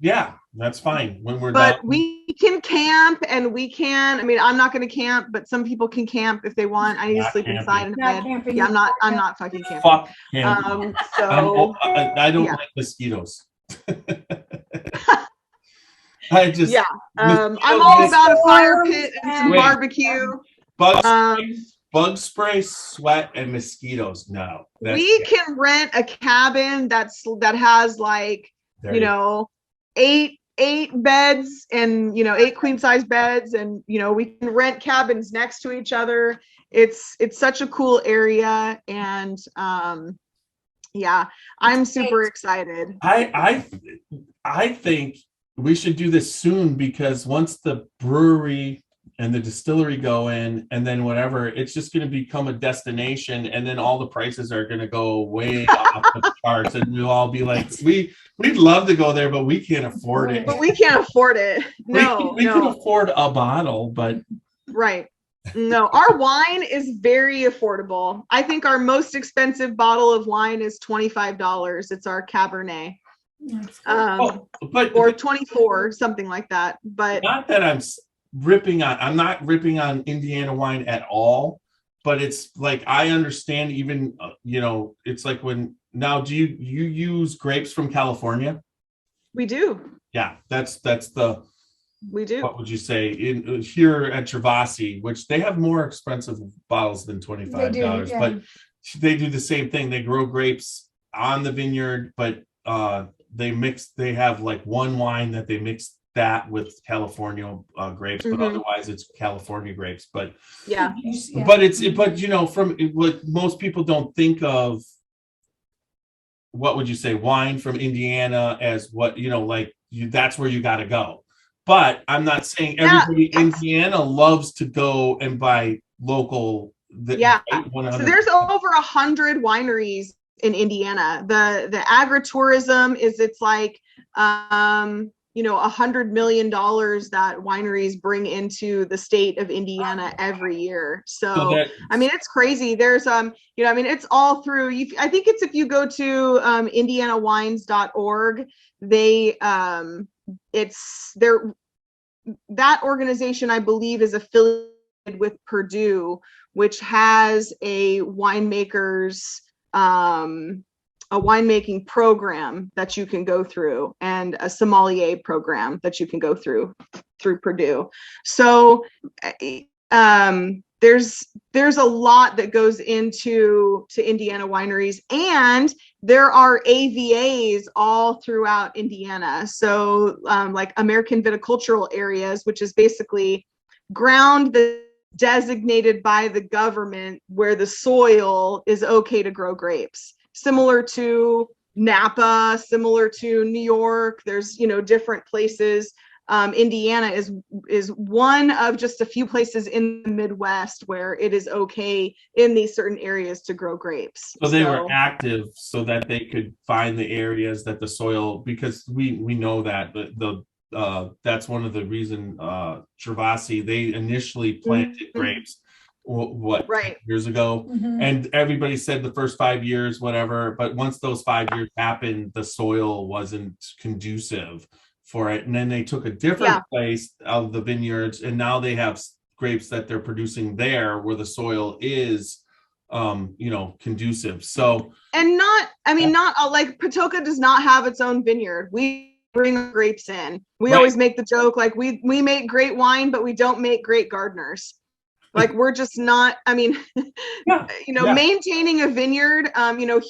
yeah, that's fine when we're done. But we can camp, and we can, I mean, I'm not going to camp, but some people can camp if they want. I need to Not sleep camping. inside in Not bed. camping. Yeah, I'm not fucking camping. Fuck him. So I don't yeah. like mosquitoes. I just I'm mosquitoes all make about a fire pit and some Wait. barbecue. bug spray, sweat, and mosquitoes. No, We can rent a cabin that has like, there you know, eight beds and, you know, 8 queen size beds, and, you know, we can rent cabins next to each other. It's such a cool area, and yeah, I'm super excited. I think we should do this soon, because once the brewery and the distillery go in, and then whatever, it's just going to become a destination, and then all the prices are going to go way off the charts, and we'll all be like, we'd love to go there, but we can't afford it. But we can't afford it. No, we can afford a bottle, but right. No, our wine is very affordable. I think our most expensive bottle of wine is $25. It's our Cabernet. Or 24, something like that. But not that I'm not ripping on Indiana wine at all, but it's like, I understand, even you know, it's like, when now, do you use grapes from California? we do. Yeah, We do. what would you say, in here at Travassi, which they have more expensive bottles than $25, yeah. but they do the same thing. They grow grapes on the vineyard, but they have like one wine that they mix that with California grapes, but otherwise it's California grapes. But Yeah. but you know, from what most people don't think of, what would you say, wine from Indiana as what, you know, like that's where you got to go. But I'm not saying everybody in Indiana loves to go and buy local. So there's over 100 wineries in Indiana. The agritourism it's like you know, $100 million that wineries bring into the state of Indiana every year. So I mean, it's crazy. There's you know, I mean, it's all through. I think it's, if you go to indianawines.org, that organization, I believe, is affiliated with Purdue, which has a winemaking program that you can go through, and a sommelier program that you can go through Purdue. So there's a lot that goes into Indiana wineries, and there are AVAs all throughout Indiana. So like American viticultural areas, which is basically ground that's designated by the government where the soil is okay to grow grapes. Similar to Napa, similar to New York, there's, you know, different places. Indiana is one of just a few places in the Midwest where it is okay in these certain areas to grow grapes. So they were active so that they could find the areas that the soil, because we know that that's one of the reason Travassi, they initially planted grapes years ago, and everybody said the first 5 years, whatever, but once those 5 years happened, the soil wasn't conducive for it, and then they took a different place of the vineyards, and now they have grapes that they're producing there where the soil is you know, conducive. So, and not like Patoka does not have its own vineyard. We bring grapes in. We always make the joke, like we make great wine, but we don't make great gardeners. Like we're just not, I mean, Yeah, yeah. maintaining a vineyard,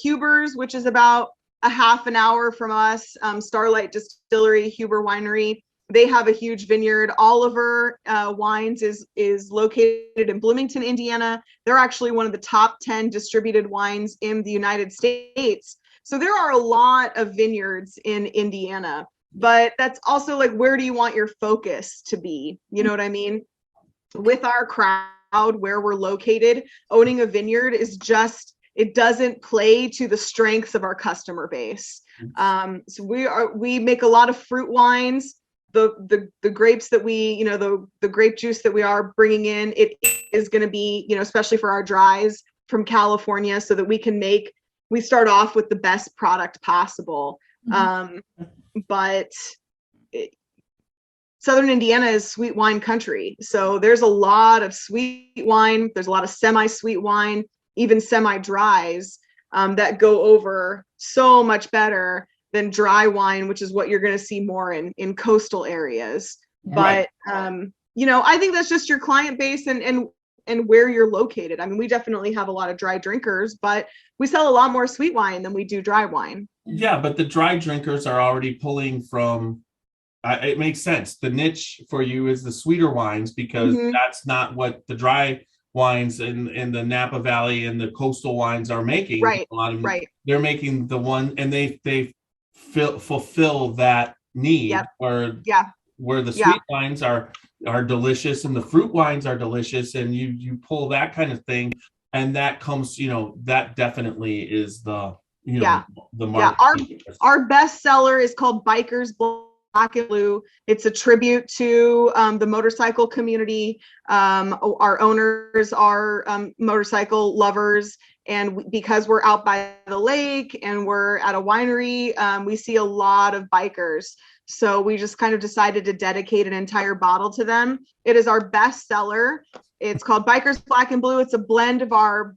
Huber's, which is about a half an hour from us, Starlight Distillery, Huber Winery. They have a huge vineyard. Oliver Wines is located in Bloomington, Indiana. They're actually one of the top 10 distributed wines in the United States. So there are a lot of vineyards in Indiana, but that's also like, where do you want your focus to be? You know what I mean? With our crowd, where we're located, owning a vineyard is just, it doesn't play to the strengths of our customer base. So we make a lot of fruit wines. The grapes that we, the grape juice that we are bringing in, it is going to be, especially for our dries, from California, so that we start off with the best product possible. But Southern Indiana is sweet wine country. So there's a lot of sweet wine. There's a lot of semi-sweet wine, even semi-dries that go over so much better than dry wine, which is what you're going to see more in coastal areas. Right. But, I think that's just your client base and where you're located. I mean, we definitely have a lot of dry drinkers, but we sell a lot more sweet wine than we do dry wine. Yeah, but the dry drinkers are already pulling from, it makes sense. The niche for you is the sweeter wines, because that's not what the dry wines in the Napa Valley and the coastal wines are making. Right, A lot of them, right. they're making the one, and they fulfill that need. Yep. Where the sweet wines are delicious and the fruit wines are delicious, and you pull that kind of thing, and that comes, that definitely is the the market. Our best seller is called Biker's Black and Blue. It's a tribute to the motorcycle community. Our owners are motorcycle lovers, and because we're out by the lake and we're at a winery, we see a lot of bikers. So we just kind of decided to dedicate an entire bottle to them. It is our best seller. It's called Biker's Black and Blue. It's a blend of our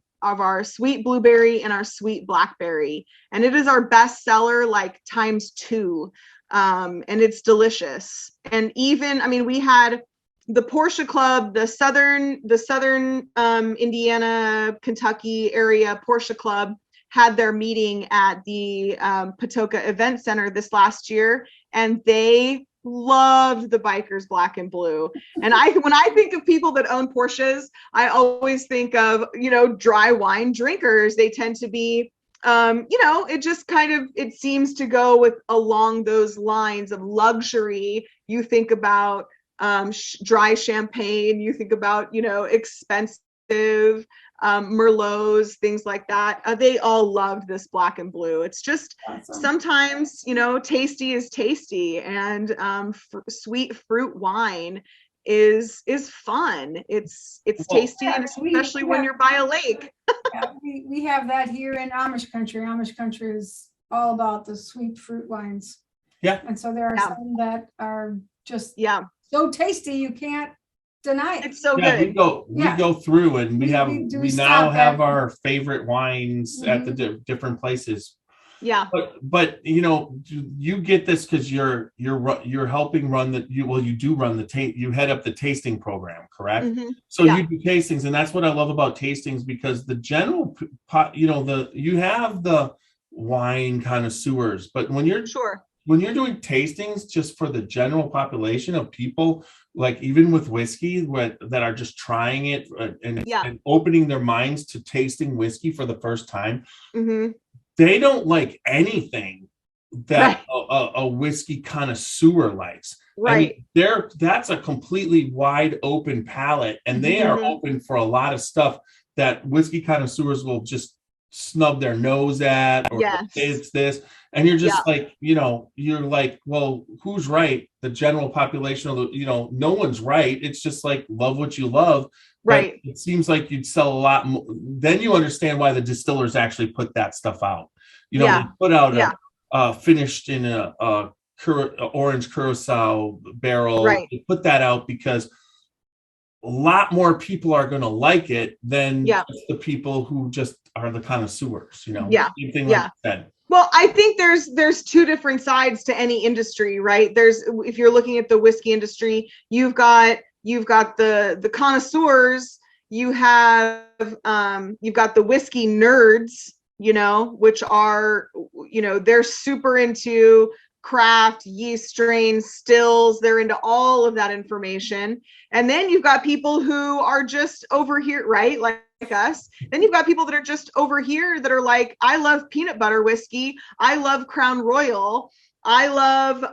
sweet blueberry and our sweet blackberry. And it is our best seller, like ×2. And it's delicious. And even, we had the Porsche Club, the Southern Indiana, Kentucky area Porsche Club had their meeting at the Patoka Event Center this last year, and they loved the Biker's Black and Blue. And when I think of people that own Porsches, I always think of, dry wine drinkers. They tend to be, it just it seems to go along those lines of luxury. You think about dry champagne, you think about, expensive Merlots, things like that. They all loved this Black and Blue. It's just sometimes, tasty is tasty, and sweet fruit wine is fun. It's tasty, and especially when you're by a lake. We have that here in Amish country. Amish country is all about the sweet fruit wines. Yeah. And so there are some that are just so tasty you can't deny it. It's so good. We go through, and we now have our favorite wines at the different places. Yeah. But you get this because you're helping run you head up the tasting program, correct? So you do tastings, and that's what I love about tastings, because the general you have the wine connoisseurs, but when you're doing tastings just for the general population of people, like even with whiskey that are just trying it and opening their minds to tasting whiskey for the first time, they don't like anything that a whiskey connoisseur likes. Right. I mean, that's a completely wide open palette, and they are open for a lot of stuff that whiskey connoisseurs will just snub their nose at, or it's this, and you're just like, you're like, well, who's right? The general population of no one's right. It's just like, love what you love. Right. But it seems like you'd sell a lot more. Then you understand why the distillers actually put that stuff out. They put out finished in a orange curacao barrel. Right. They put that out because a lot more people are going to like it than just the people who just are the connoisseurs. Same thing like that. Well, I think there's two different sides to any industry, right? If you're looking at the whiskey industry, you've got the connoisseurs, You have, you've got the whiskey nerds, which are, they're super into craft, yeast strains, stills. They're into all of that information. And then you've got people who are just over here, right? Like us. Then you've got people that are just over here that are like, I love peanut butter whiskey. I love Crown Royal. I love,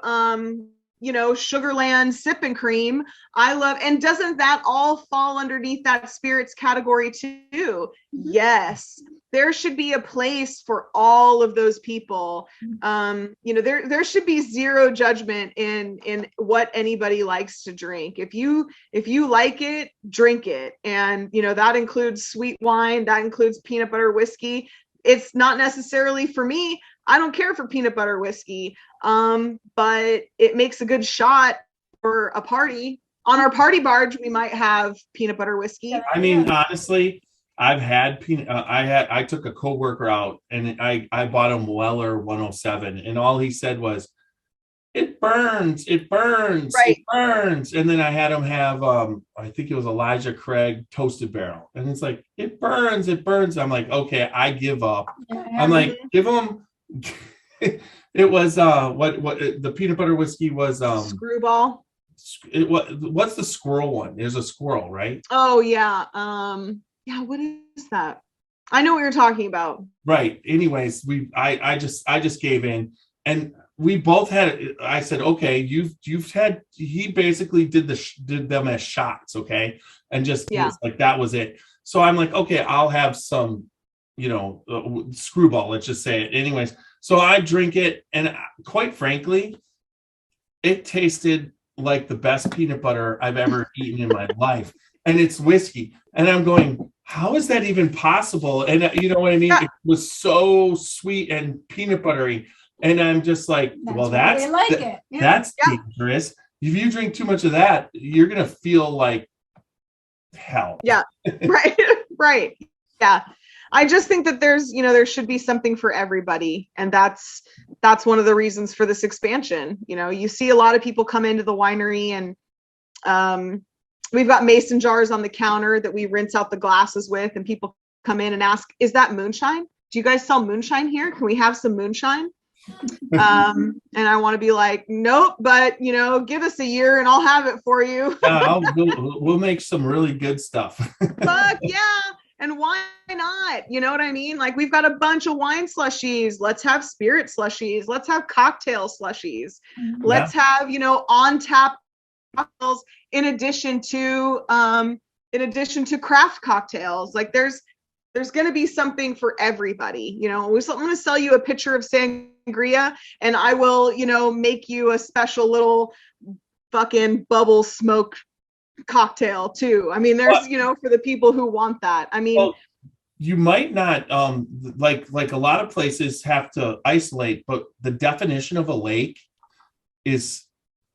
Sugarland Sip and Cream. And doesn't that all fall underneath that spirits category too? Yes. There should be a place for all of those people. There should be zero judgment in what anybody likes to drink. If you like it, drink it. And, that includes sweet wine, that includes peanut butter whiskey. It's not necessarily for me. I don't care for peanut butter whiskey. But it makes a good shot for a party. On our party barge, we might have peanut butter whiskey. I mean, honestly, I've had I took a coworker out and I bought him Weller 107 and all he said was, it burns, right. It burns. And then I had him have, I think it was Elijah Craig Toasted Barrel. And it's like, it burns. I'm like, okay, I give up. I'm like, give him, it was, what the peanut butter whiskey was, Screwball. What's the squirrel one? There's a squirrel, right? Oh yeah. Yeah, what is that? I know what you're talking about. Right. Anyways, I just gave in, and we both had. I said, okay, you've had. He basically did them as shots, okay, and just was like that was it. So I'm like, okay, I'll have some, screwball. Let's just say it. Anyways, so I drink it, and quite frankly, it tasted like the best peanut butter I've ever eaten in my life. And it's whiskey. And I'm going, how is that even possible? And you know what I mean? It was so sweet and peanut buttery. And I'm just like, that's dangerous. If you drink too much of that, you're going to feel like hell. Yeah. Right. Right. Yeah. I just think that there should be something for everybody. And that's one of the reasons for this expansion. You see a lot of people come into the winery and, we've got mason jars on the counter that we rinse out the glasses with, and people come in and ask, is that moonshine? Do you guys sell moonshine here? Can we have some moonshine? And I want to be like, nope, but give us a year and I'll have it for you. We'll make some really good stuff. Fuck yeah. And why not? You know what I mean? Like, we've got a bunch of wine slushies. Let's have spirit slushies. Let's have cocktail slushies. Let's have, on tap cocktails in addition to craft cocktails. Like, there's going to be something for everybody. I'm going to sell you a pitcher of sangria, and I will, make you a special little fucking bubble smoke cocktail too. I mean, there's, for the people who want that. I mean, you might not, like a lot of places have to isolate, but the definition of a lake is,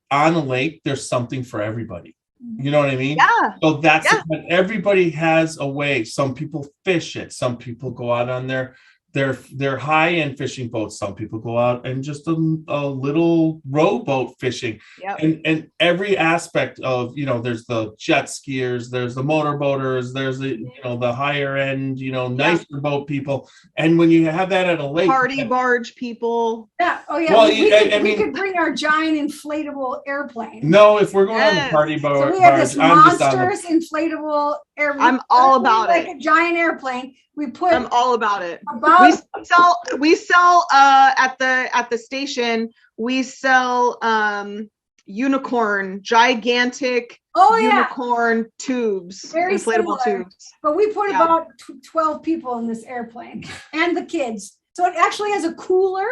on a lake, there's something for everybody. You know what I mean? Yeah. So that's everybody has a way. Some people fish it. Some people go out on their high-end fishing boats. Some people go out and just a little rowboat fishing. Yep. And every aspect of, there's the jet skiers, there's the motorboaters, there's the higher end, nicer boat people. And when you have that at a lake, party barge people. Yeah. Oh yeah. Well, we could bring our giant inflatable airplane. No, if we're going on the party barge, so we have this monstrous inflatable airplane. I'm all about it. Like a giant airplane. I'm all about it. We sell at the station. We sell gigantic unicorn tubes, very inflatable similar, tubes. But we put about 12 people in this airplane and the kids. So it actually has a cooler.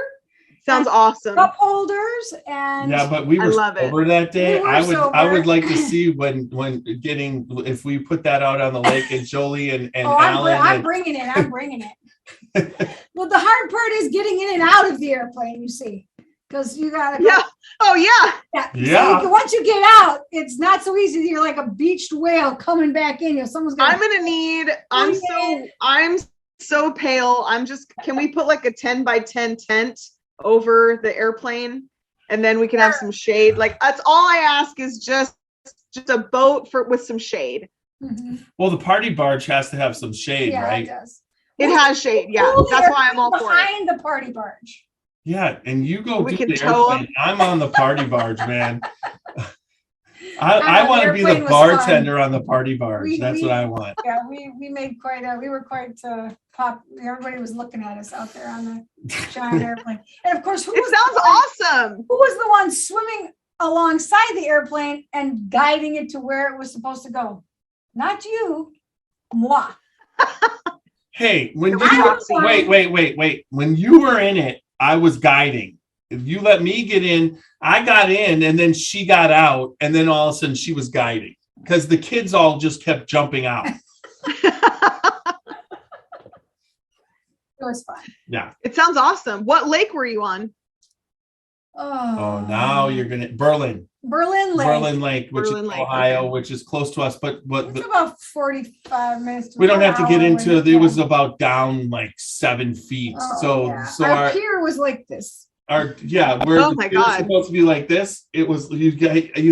Sounds awesome. Cup holders and but we were sober that day. I would like to see when if we put that out on the lake and Jolee and Alan. I'm bringing it. Well, the hard part is getting in and out of the airplane. You see, because you gotta go. Oh yeah. So once you get out, it's not so easy. You're like a beached whale coming back in. Someone's gonna. I'm so pale. Can we put like a 10 by 10 tent over the airplane, and then we can have some shade? Like, that's all I ask, is just a boat with some shade. Mhm. Well, the party barge has to have some shade, Yeah, it right? does. It has shade. Yeah, Pull the that's why I'm airplane all for it. behind the party barge. Yeah, and you go We do can the tow 'em. airplane. I'm on the party barge, man. I I know, want the to be the airplane was fun. bartender on the party barge. We- That's we- what I want. Yeah, we made we were quite pop. Everybody was looking at us out there on the giant airplane. And of course, It sounds awesome. who was the one swimming alongside the airplane and guiding it to where it was supposed to go? Not you, moi. Hey, when It was you Roxy. wait. When you were in it, I was guiding. If you let me get in, I got in, and then she got out, and then all of a sudden she was guiding because the kids all just kept jumping out. It was fun. Yeah. It sounds awesome. What lake were you on? Oh, now you're gonna Berlin Lake, which Berlin is Lake, Ohio, okay. which is close to us, but It's about 45 minutes. we don't have to get an hour into with it. It was about down like 7 feet. Oh, yeah. So our pier was like this. where Oh the my pier was God. supposed to be like this, it was you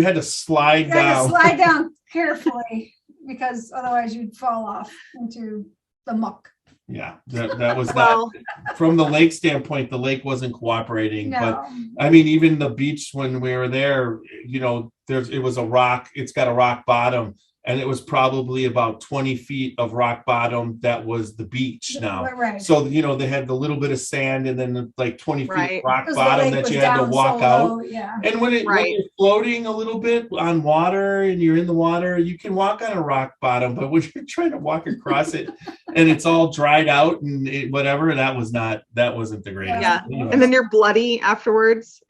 had to slide You had to down. slide down carefully because otherwise you'd fall off into the muck. Yeah, that was Well, that. From the lake standpoint, the lake wasn't cooperating. But No. I mean, even the beach when we were there, it was a rock. It's got a rock bottom, and it was probably about 20 feet of rock bottom. That was the beach now. Right. So they had the little bit of sand, and then like 20 feet Right. of rock Because the bottom lake that was you had to down walk so out. low, yeah. And when Right. you're floating a little bit on water and you're in the water, you can walk on a rock bottom. But when you're trying to walk across it and it's all dried out and whatever, that wasn't the greatest. yeah. Anyways. And then you're bloody afterwards.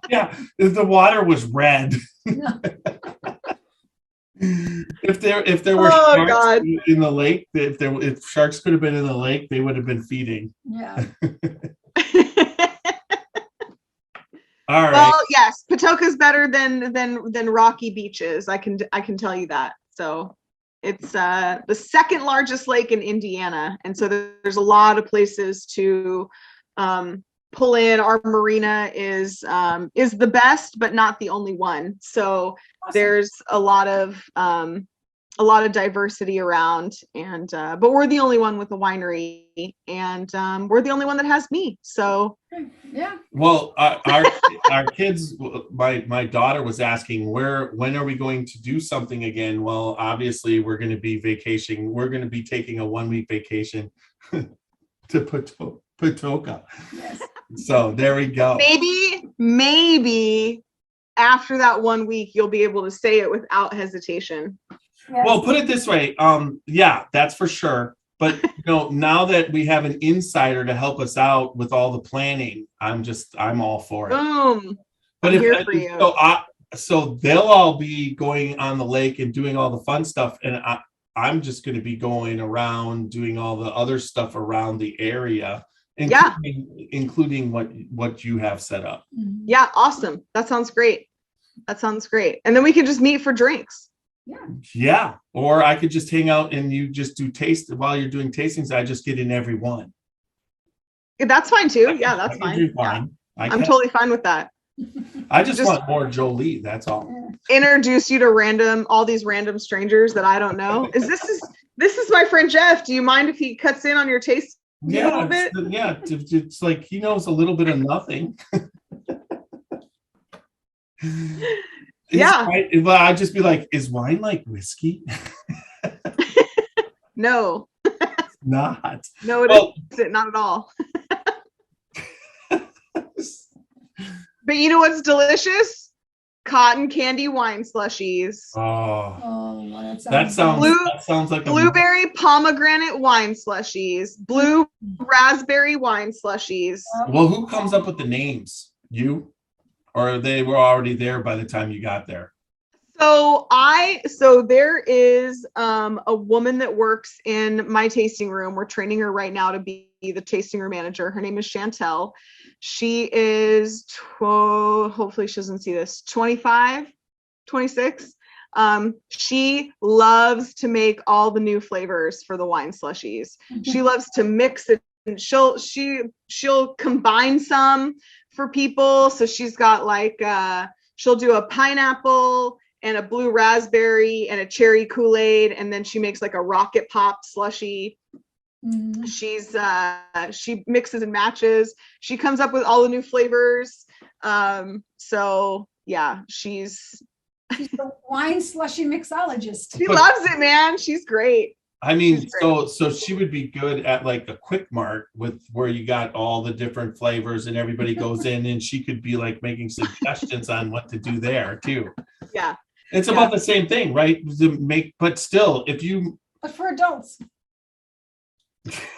Yeah, the water was red. If there were Oh, sharks God. in the lake, if sharks could have been in the lake, they would have been feeding. Yeah. All right. Well, yes, Patoka's better than rocky beaches. I can tell you that. So it's the second largest lake in Indiana, and so there's a lot of places to pull in. Our marina is the best, but not the only one. So there's a lot of diversity around, and but we're the only one with a winery, and we're the only one that has me. So Yeah. Well, our kids, my daughter was asking when are we going to do something again? Well, obviously we're going to be vacationing. We're going to be taking a 1-week vacation to Patoka. Yes. So there we go. maybe after that 1 week, you'll be able to say it without hesitation. Yes. Well, put it this way. Yeah, that's for sure. But now that we have an insider to help us out with all the planning, I'm all for it. Boom. But I'm here for you. So they'll all be going on the lake and doing all the fun stuff, and I'm just going to be going around doing all the other stuff around the area, including what you have set up. Mhm. Yeah, awesome. That sounds great. And then we can just meet for drinks. Yeah, or I could just hang out and you just do taste while you're doing tastings. I just get in every one. That's fine too. Yeah, I that's can fine. do Yeah. fine. I'm totally fine with that. I just just- want more Jolee. That's all. Introduce you to all these random strangers that I don't know. This is my friend Jeff. Do you mind if he cuts in on your taste a little bit? It's like he knows a little bit of nothing. Yeah. But I'd just be like, is wine like whiskey? No, Not. no, it Well, isn't. Not at all. But you know what's delicious? Cotton candy wine slushies. oh, Oh, well, that sounds like Blueberry pomegranate wine slushies. Blue raspberry wine slushies. Well, who comes up with the names? You? Or they were already there by the time you got there? So there is a woman that works in my tasting room. We're training her right now to be the tasting room manager. Her name is Chantel. She is, hopefully she doesn't see this, 25, 26. She loves to make all the new flavors for the wine slushies. She loves to mix it, and she'll combine some for people. So she's got she'll do a pineapple and a blue raspberry and a cherry Kool-Aid, and then she makes like a rocket pop slushy. Mhm. She mixes and matches. She comes up with all the new flavors. So yeah, She's the wine slushy mixologist. she loves it, man. She's great. I mean, She's great. so she would be good at like a quick mart with where you got all the different flavors and everybody goes in, and she could be like making suggestions on what to do there too. Yeah. It's about the same thing, right? But still, if you But for adults.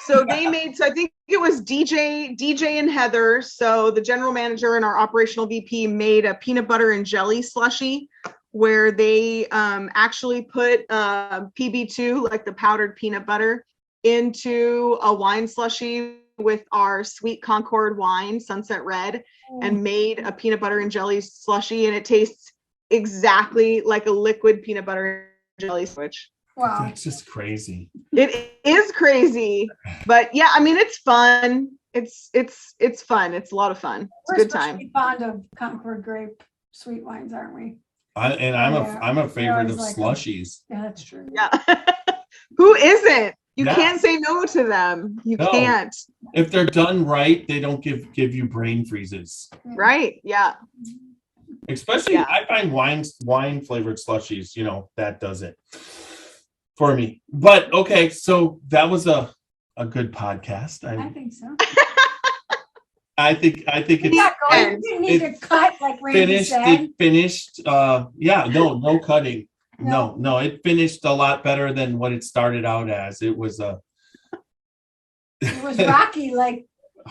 So they made, so I think it was DJ and Heather. So the general manager and our operational VP made a peanut butter and jelly slushy where they actually put PB2, like the powdered peanut butter, into a wine slushy with our Sweet Concord wine, Sunset Red, and made a peanut butter and jelly slushy. And it tastes exactly like a liquid peanut butter and jelly switch. Wow. that's just crazy. It is crazy, but yeah, I mean, it's fun. It's fun. It's a lot of fun. It's We're a good time. especially fond of Concord grape sweet wines, aren't we? I'm Yeah. a favorite of Always like slushies. Yeah, that's true. Yeah. Who isn't? You Yeah. can't say no to them. You No. can't. If they're done right, they don't give you brain freezes. Right? Yeah. Especially, Yeah. I find wine flavored slushies. That does it for me. But okay, so that was a good podcast. I think so. I think it's Yeah, you didn't need to cut like Randy finished. said. It finished. Yeah, no cutting. No, it finished a lot better than what it started out as. It was It was rocky like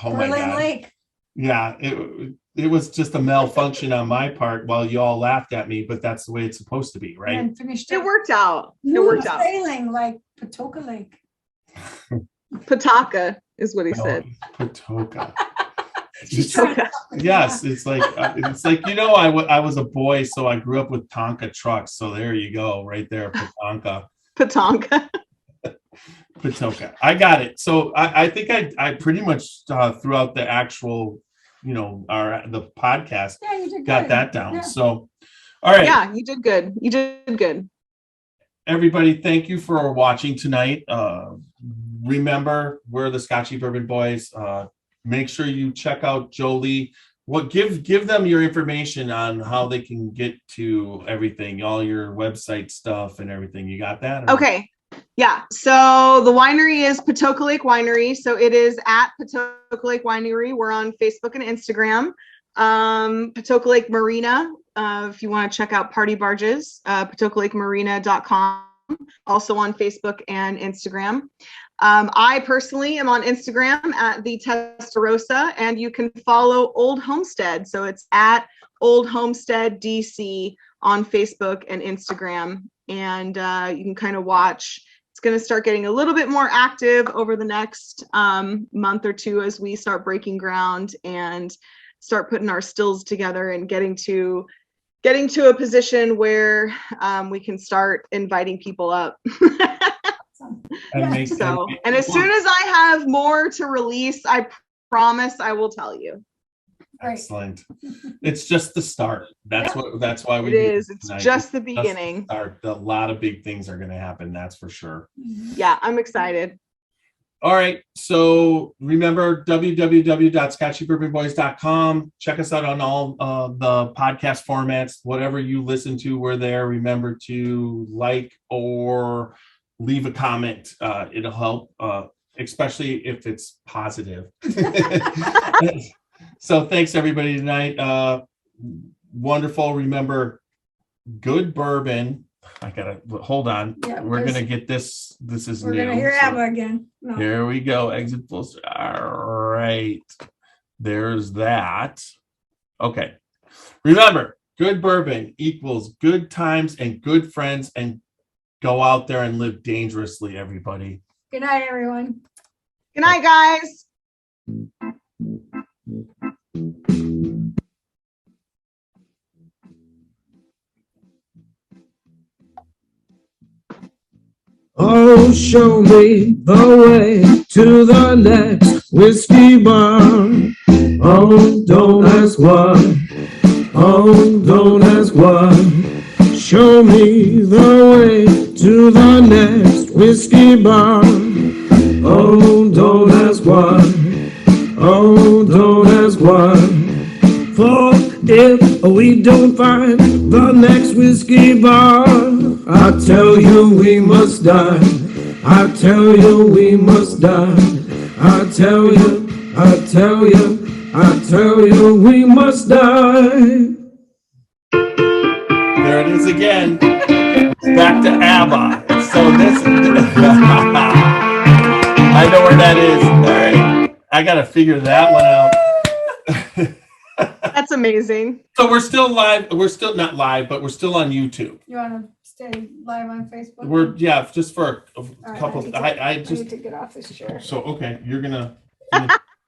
oh my Berlin god. Lake. Yeah, it was just a malfunction on my part while you all laughed at me, but that's the way it's supposed to be, right? And finished It worked out. It smooth worked out. sailing like Patoka Lake. Patoka is what he No, said. Patoka. She's It's- trying to- yes, it's like I was a boy, so I grew up with Tonka trucks. So there you go, right there, Patoka. Patoka. Patoka. I got it. So I think I pretty much throughout the actual, the podcast Yeah, you did got good. that down. Yeah. So, all right, Yeah, you did good. You did good. everybody, thank you for watching tonight. Remember, we're the Scotchy Bourbon Boys. Make sure you check out Jolee. Give them your information on how they can get to everything, all your website stuff and everything. You got that? Or- Okay. Yeah. So the winery is Potoka Lake Winery. So it is at Potoka Lake Winery. We're on Facebook and Instagram. Potoka Lake Marina. If you want to check out party barges, PotokaLakeMarina.com. Also on Facebook and Instagram. I personally am on Instagram at the Testarossa, and you can follow Old Homestead. So it's at Old Homestead DC on Facebook and Instagram. And you can kind of watch. It's going to start getting a little bit more active over the next month or two as we start breaking ground and start putting our stills together and getting to a position where we can start inviting people up. and Yeah. And as soon as I have more to release, I promise I will tell you. Great. Excellent. It's just the start. That's why we It do is. this It's tonight. just the Just beginning. start. A lot of big things are going to happen. That's for sure. Yeah, I'm excited. All right. So remember www.scotchybourbonboys.com. Check us out on all the podcast formats. Whatever you listen to, we're there. Remember to like or leave a comment. It'll help, especially if it's positive. So thanks everybody tonight. Wonderful. Remember, good bourbon. I gotta hold on. Yeah, We're gonna get this. This is We're new. gonna hear So- ABBA again. No. Here we go. Exit full. All right. There's that. Okay. Remember, good bourbon equals good times and good friends, and go out there and live dangerously, everybody. Good night, everyone. Good night, guys. Oh, show me the way to the next whiskey bar. Oh, don't ask why. Oh, don't ask why. show me the way to the next whiskey bar. Oh, don't ask why. Oh, don't ask why. For if we don't find the next whiskey bar, I tell you we must die. I tell you we must die. I tell you, I tell you, I tell you we must die. There it is again. Back to ABBA. So this, I know where that is. All right, I gotta figure that one out. That's amazing. So we're still live. We're still not live, but we're still on YouTube. You want to stay live on Facebook? We're just for a right, couple. I I just need to get off this chair. so okay. You're gonna.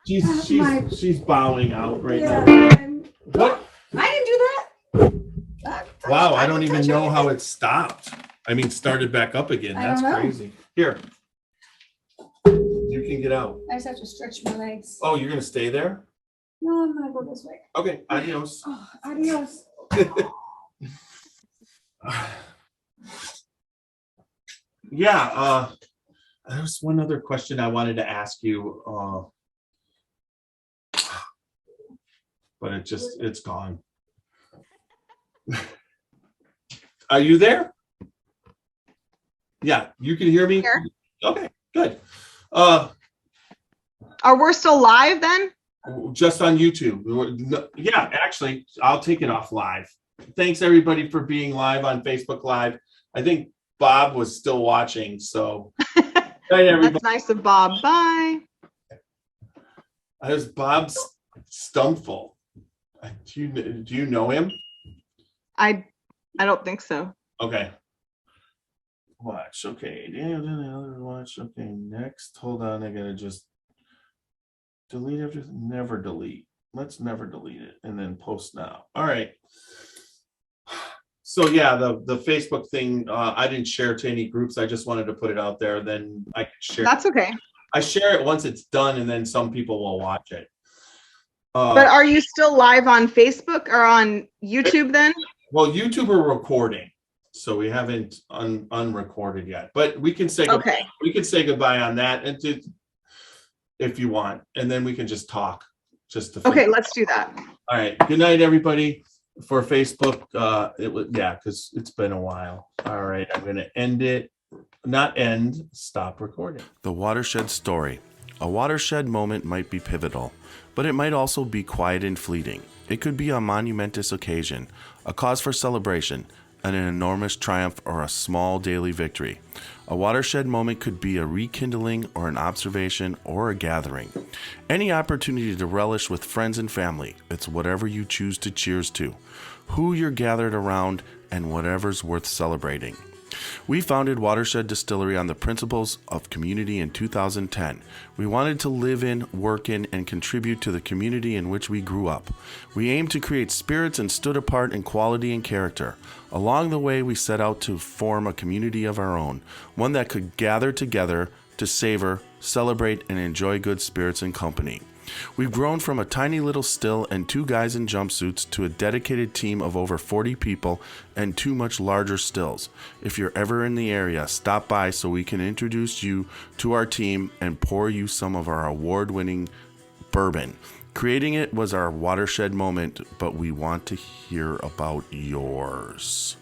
She's bowing out right Yeah, now. What? I didn't do that. Wow, I don't even know how it stopped. I mean, started back up again. I That's don't know. crazy. Here, you can get out. I just have to stretch my legs. Oh, you're gonna stay there? No, I'm gonna go this way. Okay, adios. Oh, adios. Yeah, there's one other question I wanted to ask you, but it's gone. Are you there? Yeah, you can hear me? Here. Okay, good. Are we still live then? Just on YouTube. Yeah, actually, I'll take it off live. Thanks everybody for being live on Facebook Live. I think Bob was still watching, so night everybody. That's nice of Bob. Bye. There's Bob Stumpful. Do you know him? I don't think so. Okay. Watch. Okay. Watch. Okay. Next. Hold on. I gotta just delete everything. Never delete. Let's never delete it and then post now. All right. So yeah, the Facebook thing, I didn't share to any groups. I just wanted to put it out there. Then I can share. That's okay. I share it once it's done, and then some people will watch it. But are you still live on Facebook or on YouTube then? Well, YouTube are recording, so we haven't unrecorded yet. But we can say Okay. we can say goodbye on that, and if you want, and then we can just talk. Okay, let's do that. All right. Good night, everybody. For Facebook, because it's been a while. All right, I'm gonna end it. Not end. Stop recording. The watershed story. A watershed moment might be pivotal, but it might also be quiet and fleeting. It could be a monumentous occasion, a cause for celebration, an enormous triumph, or a small daily victory. A watershed moment could be a rekindling or an observation or a gathering. Any opportunity to relish with friends and family. It's whatever you choose to cheers to, who you're gathered around, and whatever's worth celebrating. We founded Watershed Distillery on the principles of community in 2010. We wanted to live in, work in, and contribute to the community in which we grew up. We aimed to create spirits and stood apart in quality and character. Along the way, we set out to form a community of our own, one that could gather together to savor, celebrate, and enjoy good spirits and company. We've grown from a tiny little still and 2 guys in jumpsuits to a dedicated team of over 40 people and 2 much larger stills. If you're ever in the area, stop by so we can introduce you to our team and pour you some of our award-winning bourbon. Creating it was our watershed moment, but we want to hear about yours.